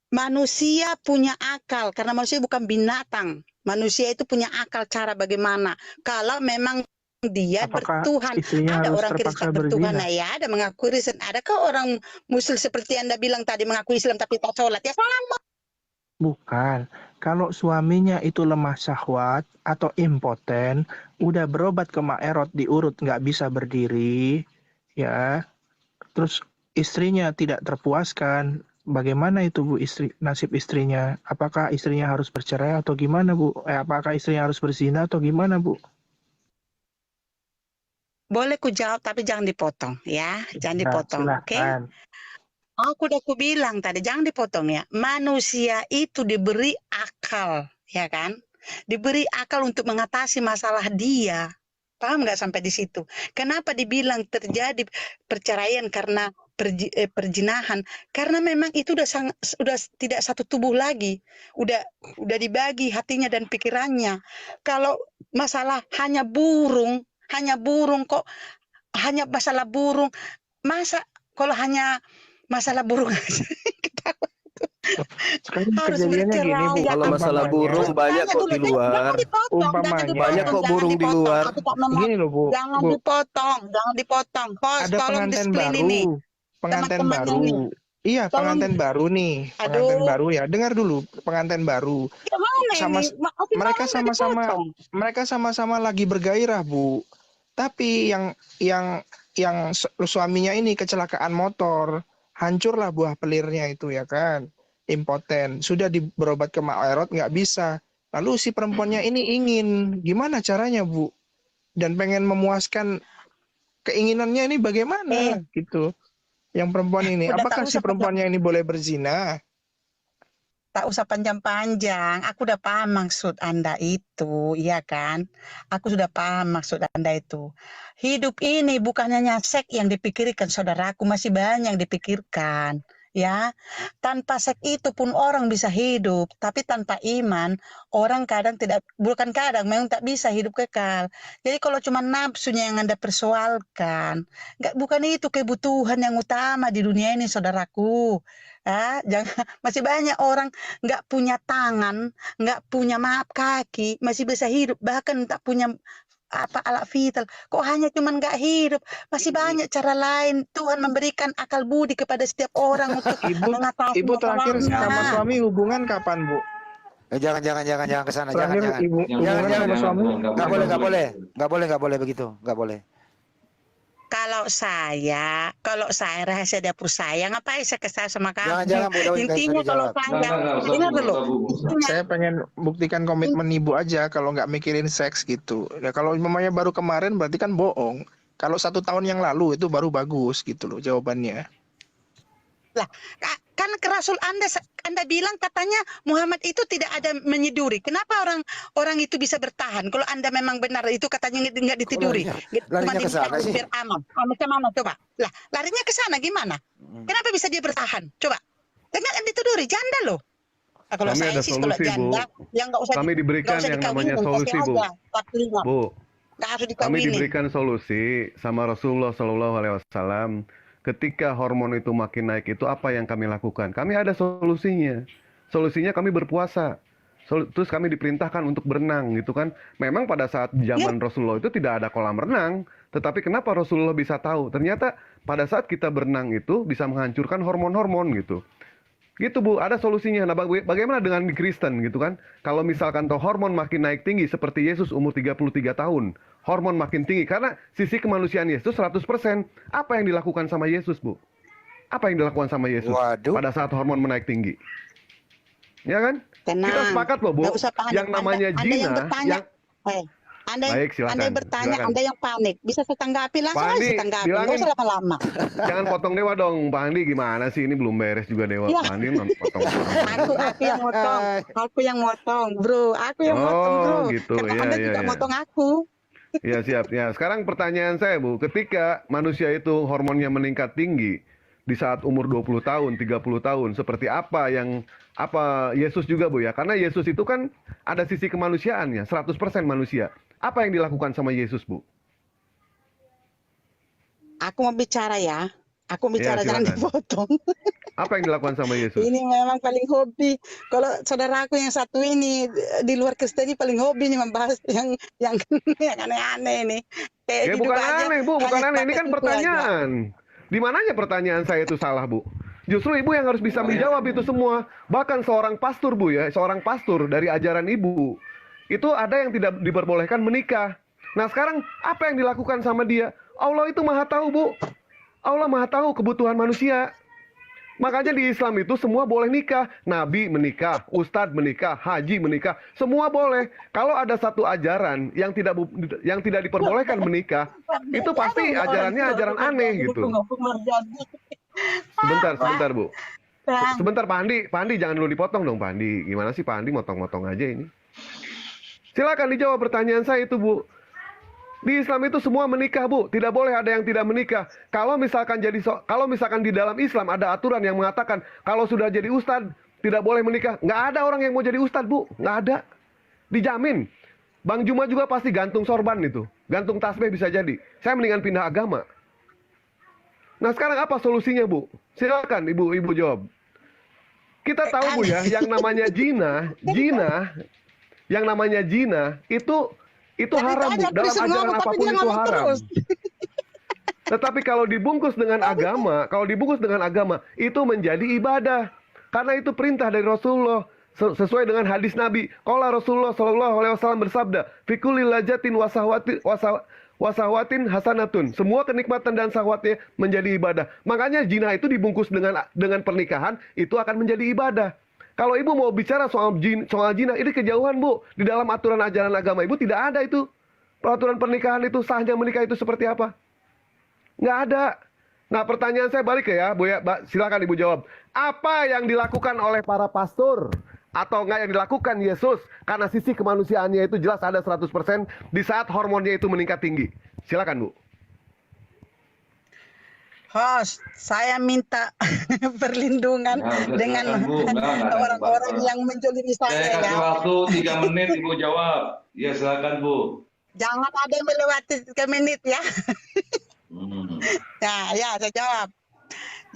Manusia punya akal karena manusia bukan binatang. Manusia itu punya akal cara bagaimana. Kalau memang dia Apakah bertuhan, istrinya ada harus orang terpaksa Kristen bertuhan, berzina? nah ya ada mengaku Kristen. Adakah orang Muslim seperti Anda bilang tadi mengaku Islam tapi tak sholat? Ya sama. Bukan. Kalau suaminya itu lemah syahwat atau impoten, udah berobat ke Maerot diurut nggak bisa berdiri, ya. Terus istrinya tidak terpuaskan. Bagaimana itu, Bu, nasib istrinya? Apakah istrinya harus bercerai atau gimana, Bu? Apakah istrinya harus berzina atau gimana, Bu? Boleh ku jawab tapi jangan dipotong ya, jangan Nah, dipotong. Oke? silahkan. Aku udah bilang tadi jangan dipotong ya. Manusia itu diberi akal, ya kan? Diberi akal untuk mengatasi masalah dia. Paham nggak sampai di situ? Kenapa dibilang terjadi perceraian karena perjinahan? Karena memang itu udah tidak satu tubuh lagi. Udah dibagi hatinya dan pikirannya. Kalau masalah hanya burung kok, hanya masalah burung. Masa kalau hanya masalah burung aja Sekarang harus kejadiannya gini, Bu. bercerai. Kalau masalah Umpamanya- burung banyak kok di luar. Jangan dipotong, Umpamanya- Banyak kok jangan burung di dipotong. luar. Aku tak mau- Gini loh, Bu. Jangan Bu, dipotong, jangan dipotong. Host, ada tolong pengantin disiplin baru. ini. Pengantin Teman-temannya baru. nih. Iya, Tolong- pengantin baru nih. Pengantin Aduh. baru ya. Dengar dulu, pengantin baru. Gimana Sama- ini? Aku mereka mau sama-sama dipotong. mereka sama-sama lagi bergairah, Bu. Tapi yang suaminya ini kecelakaan motor, hancurlah buah pelirnya itu ya kan. Impoten, sudah berobat ke Maerot nggak bisa. Lalu si perempuannya ini ingin, gimana caranya, Bu? Dan pengen memuaskan keinginannya ini bagaimana gitu. Yang perempuan ini, Udah apakah tahu si siapa perempuannya ini boleh berzina? Tak usah panjang-panjang. Aku udah paham maksud Anda itu, iya kan? Aku sudah paham maksud Anda itu. Hidup ini bukan hanya seks yang dipikirkan, saudaraku, masih banyak yang dipikirkan. Ya, tanpa seks itu pun orang bisa hidup, tapi tanpa iman orang bukan kadang, memang tak bisa hidup kekal. Jadi kalau cuma nafsunya yang Anda persoalkan, bukan itu kebutuhan yang utama di dunia ini, saudaraku. Masih banyak orang nggak punya tangan, nggak punya kaki, masih bisa hidup, bahkan tak punya alat vital. Kok hanya cuman nggak hidup? Masih banyak cara lain. Tuhan memberikan akal budi kepada setiap orang untuk mengatasi Ibu terakhir masalahnya. sama suami hubungan kapan, Bu? Jangan ke sana, Terakhir jangan. ibu hubungan sama suami? Nggak boleh begitu, nggak boleh. Kalau saya rahasia dapur saya, ngapain saya kesal sama kamu? Jangan, Bu, jangan Intinya usah kalau dijawab. saya, Nggak usah, dengar Bu, dulu. nggak usah, Bu. Intinya, Saya pengen buktikan komitmen ibu aja kalau nggak mikirin seks gitu. Ya kalau umpamanya baru kemarin berarti kan bohong. Kalau 1 tahun yang lalu itu baru bagus gitu loh jawabannya. kan ke Rasul Anda bilang katanya Muhammad itu tidak ada menyiduri. Kenapa orang itu bisa bertahan? Kalau Anda memang benar itu katanya nggak ditiduri. Larinya ke sana sih. Aman. Ke mana coba? Lah, larinya ke sana gimana? Kenapa bisa dia bertahan? Coba. Dengan yang ditiduri janda loh. Nah, kalau Kami saya ada sih kalau solusi, Bu. janda yang nggak usah Kami diberikan nggak usah yang namanya dikawinin, solusi, kasih Bu. aja, 45. Bu, Nggak harus kami dikawinin. diberikan solusi sama Rasulullah Shallallahu Alaihi Wasallam. Ketika hormon itu makin naik itu apa yang kami lakukan? Kami ada solusinya. Solusinya kami berpuasa. Terus kami diperintahkan untuk berenang gitu kan. Memang pada saat zaman Rasulullah itu tidak ada kolam renang. Tetapi kenapa Rasulullah bisa tahu? Ternyata pada saat kita berenang itu bisa menghancurkan hormon-hormon gitu. Gitu Bu, ada solusinya. Nah bagaimana dengan di Kristen gitu kan? Kalau misalkan hormon makin naik tinggi seperti Yesus umur 33 tahun. Hormon makin tinggi karena sisi kemanusiaan Yesus 100%. Apa yang dilakukan sama Yesus, Bu? Apa yang dilakukan sama Yesus Waduh. pada saat hormon menaik tinggi? Ya kan? Tenang. Kita sepakat loh, Bu. Nggak usah panik. Yang namanya Anda yang zina, bertanya. Baik, silakan, Anda yang bertanya, silakan. Anda yang panik. Bisa saya tanggapi langsung Pak aja Andi, saya tanggapi. bilangin. Nggak usah lama-lama. Jangan potong Dewa dong, Pak Andi gimana sih? Ini belum beres juga Dewa. Ya. Pak Andi potong. Aku yang motong. Aku yang motong, bro. Aku yang motong, bro. Oh, gitu. Karena Iya, Anda iya, juga iya. motong aku. Ya siap. Ya, sekarang pertanyaan saya, Bu, ketika manusia itu hormonnya meningkat tinggi di saat umur 20 tahun, 30 tahun, seperti apa Yesus juga, Bu ya? Karena Yesus itu kan ada sisi kemanusiaannya, 100% manusia. Apa yang dilakukan sama Yesus, Bu? Aku mau bicara ya. Aku Ya, bicara jangan silakan. dipotong. Apa yang dilakukan sama Yesus? Ini memang paling hobi. Kalau saudaraku yang satu ini di luar Kristen ini paling hobi nih membahas yang yang aneh-aneh ini. Kayak Ya hidup bukan aja aneh, Bu, bukan hanya aneh. Ini sebatas kan itu aja. pertanyaan. Di mananya pertanyaan saya itu salah, Bu? Justru Ibu yang harus bisa menjawab itu semua. Bahkan seorang pastor, Bu ya, seorang pastor dari ajaran Ibu, itu ada yang tidak diperbolehkan menikah. Nah sekarang apa yang dilakukan sama dia? Allah itu maha tahu, Bu. Allah maha tahu kebutuhan manusia. Makanya di Islam itu semua boleh nikah. Nabi menikah, ustadz menikah, haji menikah, semua boleh. Kalau ada satu ajaran yang tidak diperbolehkan menikah, itu pasti ajarannya ajaran aneh gitu. Sebentar Bu. Sebentar Pak Andi jangan dulu dipotong dong Pak Andi. Gimana sih Pak Andi motong-motong aja ini? Silakan dijawab pertanyaan saya itu, Bu. Di Islam itu semua menikah, Bu. Tidak boleh ada yang tidak menikah. Kalau misalkan di dalam Islam ada aturan yang mengatakan kalau sudah jadi ustadz tidak boleh menikah. Nggak ada orang yang mau jadi ustadz, Bu. Nggak ada. Dijamin. Bang Juma juga pasti gantung sorban itu. Gantung tasbih bisa jadi. Saya mendingan pindah agama. Nah sekarang apa solusinya, Bu? Silakan Ibu jawab. Kita tahu, Bu ya, yang namanya zina itu haram, Bu. Dalam ajaran apapun itu haram. Tetapi kalau dibungkus dengan agama, itu menjadi ibadah. Karena itu perintah dari Rasulullah. Sesuai dengan hadis Nabi. Qala Rasulullah SAW bersabda, "Fi kulli lajatin wasahwatin hasanatun." Semua kenikmatan dan sahwatnya menjadi ibadah. Makanya zina itu dibungkus dengan pernikahan, itu akan menjadi ibadah. Kalau Ibu mau bicara soal zina, ini kejauhan, Bu. Di dalam aturan ajaran agama Ibu tidak ada itu. Peraturan pernikahan itu, sahnya menikah itu seperti apa? Nggak ada. Nah pertanyaan saya balik ya, Bu ya. Silakan Ibu jawab. Apa yang dilakukan oleh para pastor? Atau nggak yang dilakukan Yesus? Karena sisi kemanusiaannya itu jelas ada 100% di saat hormonnya itu meningkat tinggi. Silakan, Bu. Host, saya minta perlindungan Nah, udah dengan silakan, Bu. Nggak ada orang-orang apa-apa. yang menjolimi Saya saya kasih ya. waktu 3 menit Ibu jawab. Ya silakan, Bu. Jangan ada yang melewati 3 menit ya. Hmm. Ya, saya jawab.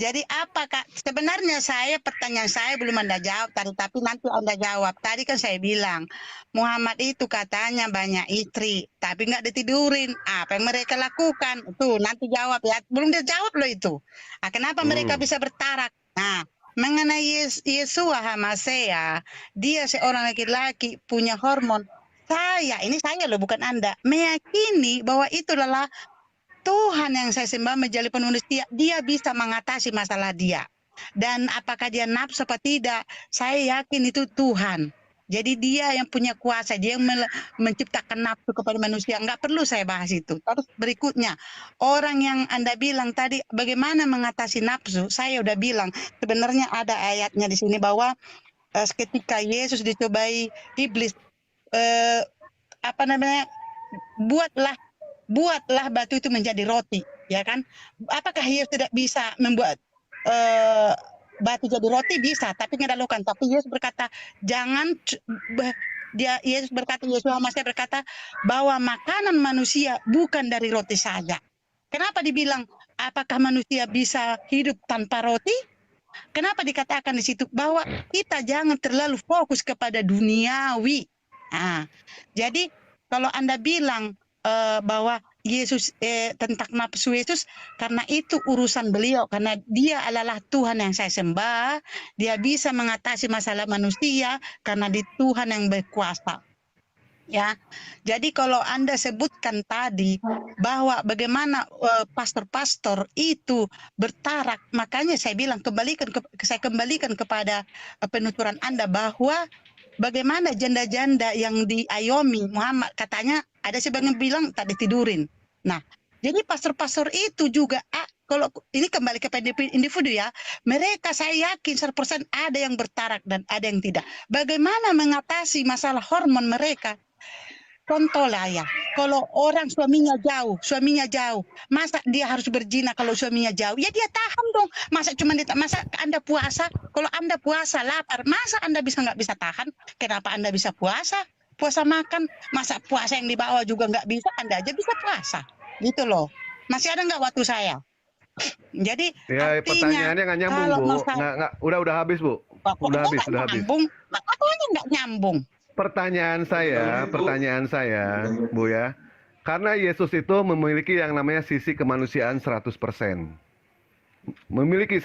Jadi apa Kak? Sebenarnya pertanyaan saya belum Anda jawab tadi, tapi nanti Anda jawab. Tadi kan saya bilang, Muhammad itu katanya banyak istri, tapi nggak ditidurin. Apa yang mereka lakukan? Tuh, nanti jawab ya. Belum dia jawab loh itu. Kenapa mereka bisa bertarak? Nah, mengenai Yesua Hamasea, dia seorang laki-laki punya hormon. Ini saya loh, bukan Anda, meyakini bahwa itu adalah Tuhan yang saya sembah menjadi manusia, dia bisa mengatasi masalah dia. Dan apakah dia nafsu atau tidak, saya yakin itu Tuhan. Jadi dia yang punya kuasa, dia yang menciptakan nafsu kepada manusia. Nggak perlu saya bahas itu. Terus berikutnya, orang yang Anda bilang tadi, bagaimana mengatasi nafsu? Saya udah bilang, sebenarnya ada ayatnya di sini bahwa ketika Yesus dicobai iblis, buatlah batu itu menjadi roti, ya kan? Apakah Yesus tidak bisa membuat batu jadi roti? Bisa, tapi nggak dilakukan. Tapi Yesus berkata, Yesus Masih berkata bahwa makanan manusia bukan dari roti saja. Kenapa dibilang apakah manusia bisa hidup tanpa roti? Kenapa dikatakan di situ bahwa kita jangan terlalu fokus kepada duniawi. Jadi kalau Anda bilang bahwa Yesus tentang nafsu Yesus, karena itu urusan beliau, karena dia adalah Tuhan yang saya sembah, dia bisa mengatasi masalah manusia karena di Tuhan yang berkuasa. Ya, jadi kalau Anda sebutkan tadi bahwa bagaimana pastor-pastor itu bertarak, makanya saya bilang saya kembalikan kepada penuturan Anda bahwa bagaimana janda-janda yang diayomi Muhammad, katanya ada sebagian bilang tak ditidurin. Nah, jadi pastor-pastor itu juga, kalau ini kembali kepada individu ya, mereka saya yakin 100% ada yang bertarak dan ada yang tidak. Bagaimana mengatasi masalah hormon mereka? contoh lah ya, kalau orang suaminya jauh, masa dia harus berzina kalau suaminya jauh? Ya dia tahan dong. Masa masa Anda puasa? Kalau Anda puasa lapar, masa Anda nggak bisa tahan? Kenapa Anda bisa puasa? Puasa makan, masa puasa yang dibawa juga nggak bisa? Anda aja bisa puasa, gitu loh. Masih ada nggak waktu saya? Jadi Ya, artinya pertanyaannya nggak nyambung, kalau Bu. masalah Nggak, udah habis, Bu. Udah habis, udah habis. nyambung, apanya nggak nyambung? Pertanyaan saya, Bu ya. Karena Yesus itu memiliki yang namanya sisi kemanusiaan 100%. Memiliki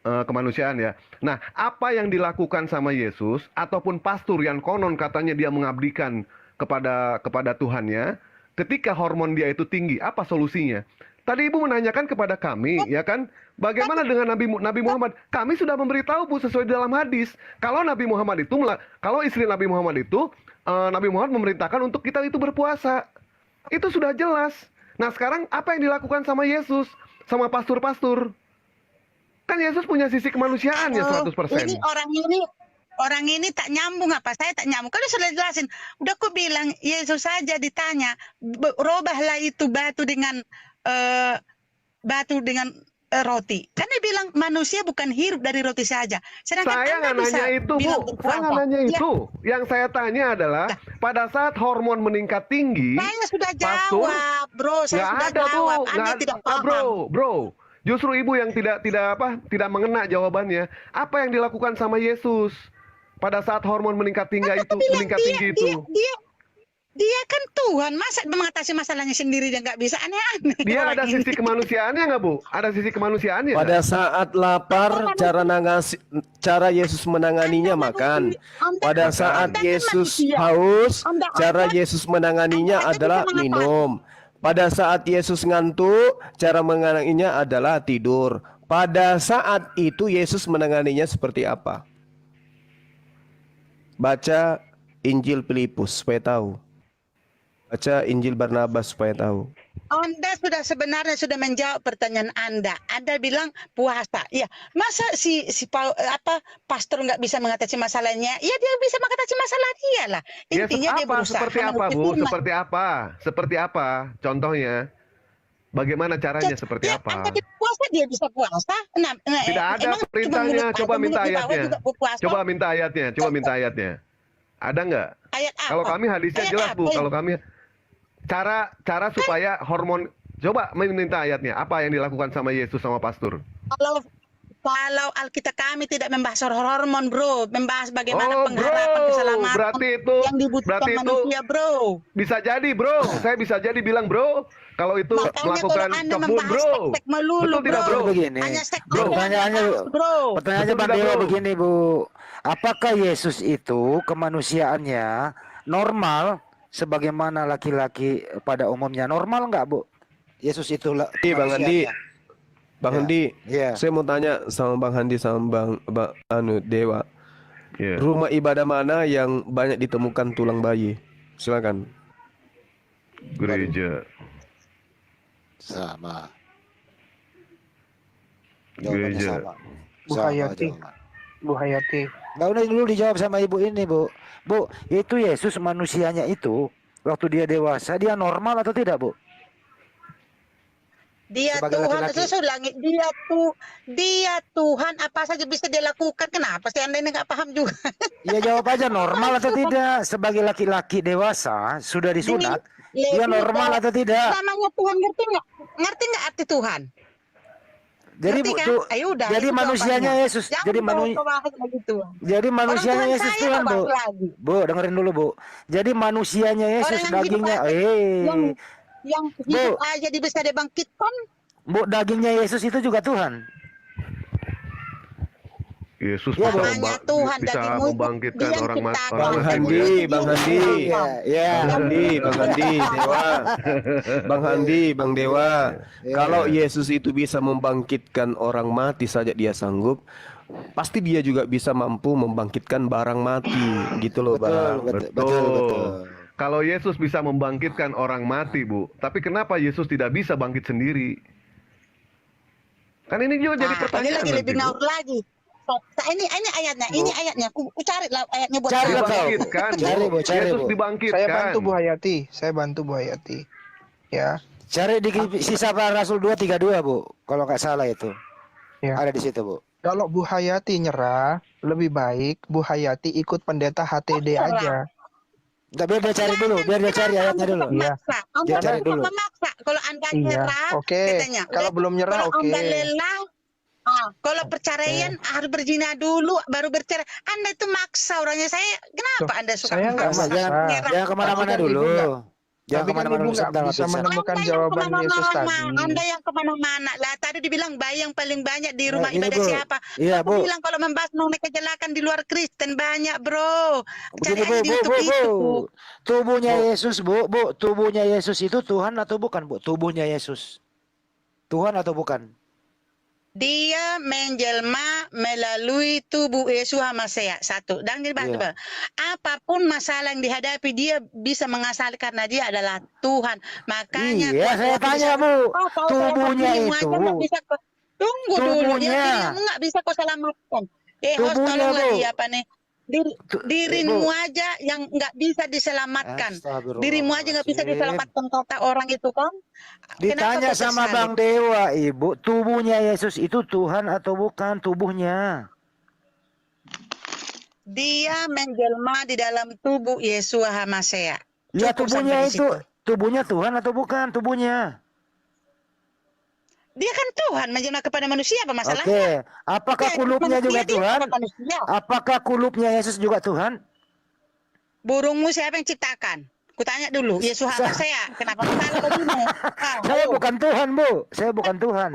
kemanusiaan ya. Nah, apa yang dilakukan sama Yesus ataupun pastor yang konon katanya dia mengabdikan kepada Tuhannya, ketika hormon dia itu tinggi, apa solusinya? Tadi Ibu menanyakan kepada kami, ya kan? Bagaimana dengan Nabi Muhammad? Kami sudah memberitahu, Bu, sesuai dalam hadis. Kalau Nabi Muhammad itu, kalau istri Nabi Muhammad itu, Nabi Muhammad memerintahkan untuk kita itu berpuasa. Itu sudah jelas. Nah, sekarang apa yang dilakukan sama Yesus? Sama pastor-pastor? Kan Yesus punya sisi kemanusiaannya 100%. Ini orang ini tak nyambung apa? Saya tak nyambung. Kan sudah jelasin. Udah aku bilang Yesus saja ditanya, robahlah itu batu dengan roti. Kan dia bilang manusia bukan hidup dari roti saja. Sedangkan Saya nggak nanya itu, Bu. Saya nggak nanya itu. Yang saya tanya adalah pada saat hormon meningkat tinggi, Saya sudah pastor, jawab, bro. Saya nggak sudah ada, Bu. jawab. Nggak Anda ada. tidak paham. Bro. Justru Ibu yang tidak mengena jawabannya. Apa yang dilakukan sama Yesus pada saat hormon meningkat tinggi itu? Dia kan Tuhan, masa mengatasi masalahnya sendiri dia nggak bisa, aneh-aneh. Dia orang ada ini. sisi kemanusiaannya nggak, Bu? Ada sisi kemanusiaannya Pada nggak? saat lapar, cara Yesus menanganinya makan. Pada saat Yesus haus, cara Yesus menanganinya adalah minum. Pada saat Yesus ngantuk, cara menanganinya adalah tidur. Pada saat itu Yesus menanganinya seperti apa? Baca Injil Filipus supaya tahu. Baca Injil Barnabas supaya tahu. Anda sebenarnya sudah menjawab pertanyaan Anda. Anda bilang puasa. Ya, masa pastor nggak bisa mengatasi masalahnya? Ya, dia bisa mengatasi masalah dia lah. Ya, Intinya dia berusaha. seperti apa, Bu? Seperti apa? Contohnya? Bagaimana caranya seperti Ya, apa? Anda puasa, dia bisa puasa. Tidak ada emang cuma perintahnya. mulut Coba aja, minta mulut di bawah ayatnya. juga berpuasa? Coba minta ayatnya. Ada nggak? Ayat apa? Kalau kami hadisnya Ayat jelas, Bu. apa? Kalau kami cara supaya hormon, coba minta ayatnya. Apa yang dilakukan sama Yesus sama pastor? Kalau Alkitab kami tidak membahas hormon, bro, membahas bagaimana pengharapan bro, keselamatan berarti itu yang dibutuhkan manusia, bro. Bisa jadi, bro. Saya bisa jadi bilang, bro, kalau itu Makanya melakukan kalau Anda kebun, membahas bro. tek-tek melulu, Betul tidak, bro. bro? Begini, Hanya sektor bro, yang pertanyaannya, dibahas, bro. pertanyaannya Betul Bang tidak, Dewa bro? begini, Bu. Apakah Yesus itu kemanusiaannya normal sebagaimana laki-laki pada umumnya? Normal nggak, Bu? Yesus itu Bang Andi, Bang Ya. Handi, Ya. saya mau tanya sama Bang Handi sama Bang Dewa. Iya. Rumah ibadah mana yang banyak ditemukan tulang bayi? Silakan. Gereja. Sama. Gereja. Sama. Bu Hayati. Bu Hayati. Nggak, udah dulu dijawab sama ibu ini, Bu. Bu, itu Yesus manusianya itu waktu dia dewasa, dia normal atau tidak, Bu? Dia Sebagai Tuhan, laki-laki. terus langit. Dia Tuhan, apa saja bisa dia lakukan. Kenapa sih Anda ini nggak paham juga? Ya jawab aja normal atau tidak. Sebagai laki-laki dewasa sudah disunat, dia normal atau tidak? Namanya Tuhan, ngerti nggak? Ngerti nggak arti Tuhan? Jadi Ngerti Bu, kan? tuh, Ayo udah, jadi itu manusianya jawabannya. Yesus, Jangan jadi bahas begitu. jadi manusianya Orang Tuhan Yesus saya Tuhan, Bu. bahas lagi. Bu, dengerin dulu, Bu. Jadi manusianya Yesus, Orang yang hidup dagingnya, aja, yang hidup aja bisa dibangkitkan. Bu, dagingnya Yesus itu juga Tuhan. Yesus Ya, bisa, namanya Tuhan, bisa dagingmu itu membangkitkan dia orang mati. ciptakan. Bang Orang Handi, mati. Bang Handi. Ya. Bang Handi, Dewa. Bang Handi, Bang Dewa. Ya. Kalau Yesus itu bisa membangkitkan orang mati saja dia sanggup, pasti dia juga bisa mampu membangkitkan barang mati, gitu loh, Bang. Betul. Kalau Yesus bisa membangkitkan orang mati, Bu. Tapi kenapa Yesus tidak bisa bangkit sendiri? Kan ini juga jadi Nah, ini pertanyaan lagi nanti, lebih Bu. ngawur lagi. Ini ayatnya, ini ayatnya. Ku cari lah ayatnya buat Cari kamu. lah kau. Dibangkitkan, Bu. Cari, Bu, cari, Yesus Bu. dibangkitkan. Saya bantu Bu Hayati. Saya bantu Bu Hayati. Ya. Cari di sisa Rasul 2:32, Bu. Kalau nggak salah itu. Ya. Ada di situ, Bu. Kalau Bu Hayati nyerah, lebih baik Bu Hayati ikut pendeta HTD aja. Nggak, biar dia cari dulu, biar dia cari ayatnya dulu. Iya. Anda Dia cari kok dulu. memaksa. Kalau Anda Iya. nyerah, Oke. katanya. Kalau belum nyerah, Kalau oke. Anda lelah, kalau perceraian harus berzina dulu, baru bercerai. Anda itu maksa orangnya. Kenapa Loh, Anda suka saya nggak memaksa? maksa. Jangan kemana-mana Tapi kan dulu. Ibu Jangan Tapi kan kemana-mana Ibu dulu nggak sebentar, bisa Mas. menemukan Anda yang jawaban Yesus kemana-mana, tadi. Anda yang kemana-mana. Lah tadi dibilang bayi yang paling banyak di rumah Ini, ibadah Bu. siapa? Iya, Aku Bu. bilang kalau membahas mengenai kejelekan di luar Kristen banyak, bro. Begini, Cari Bu, aja di Bu, YouTube Bu, itu. Bu. Tubuhnya Yesus, Bu, Bu. Tubuhnya Yesus itu Tuhan atau bukan, Bu? Tubuhnya Yesus. Tuhan atau bukan? Dia menjelma melalui tubuh Yesus Hamaseya. Satu. Dan Iya. apapun masalah yang dihadapi, dia bisa mengasal karena dia adalah Tuhan. Makanya Iya, saya tanya, Bu. Tubuhnya itu. Tunggu dulu, Tubuhnya. dirimu nggak bisa kau selamatkan. Host, Tubuhnya, tolong Bu. lagi apa nih? Dirimu Bu. aja yang nggak bisa diselamatkan. Astagfirullahaladzim. Dirimu aja nggak bisa diselamatkan kata orang itu kan? Ditanya Kenapa kau sama sesali? Bang Dewa, Ibu, tubuhnya Yesus itu Tuhan atau bukan tubuhnya? Dia menjelma di dalam tubuh Yesus Hamaseya. Ya, Cukup tubuhnya sampai di itu, situ. tubuhnya Tuhan atau bukan tubuhnya? Dia kan Tuhan menjelma kepada manusia, apa masalahnya? Oke, apakah Dia kulupnya manusia, juga dia Tuhan? bukan manusia. Apakah kulupnya Yesus juga Tuhan? Burungmu siapa yang ciptakan? Kutanya dulu, Yesus Hamaseya. Kenapa salah begini? Saya bukan Tuhan, Bu. Saya bukan Tuhan.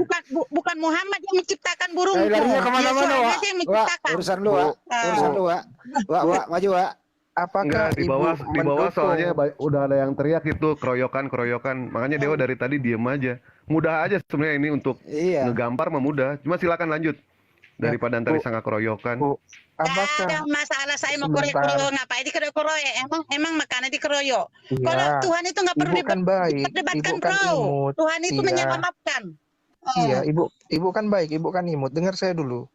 Bukan Muhammad yang menciptakan burungmu. Saya larinya Yesus kemana-mana, Wak. Hamaseya yang Wak, menciptakan. urusan lu, Wak. Urusan lu, Wak. Wak, maju, Wak. Apakah Enggak, di Ibu bawah mendukung? soalnya udah ada yang teriak itu keroyokan. Makanya Dewa dari tadi diem aja. Mudah aja sebenarnya ini untuk Iya. ngegampar mah mudah. Cuma silakan lanjut. Daripada ntar Bu. disangka keroyokan. Bu, Gak apakah ada masalah saya mau Sebentar. korek-korek ngapain dikeroyok. Emang makanan dikeroyok. Kalau Iya, Tuhan itu nggak perlu Ibu kan baik, diperdebatkan, Ibu kan bro. imut. Tuhan itu Iya. menyelamatkan. Iya, Ibu kan baik, Ibu kan imut. Dengar saya dulu.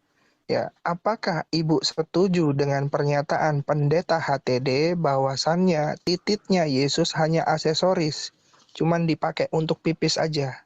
Ya, apakah Ibu setuju dengan pernyataan pendeta HTD bahwasannya tititnya Yesus hanya aksesoris, cuman dipakai untuk pipis aja?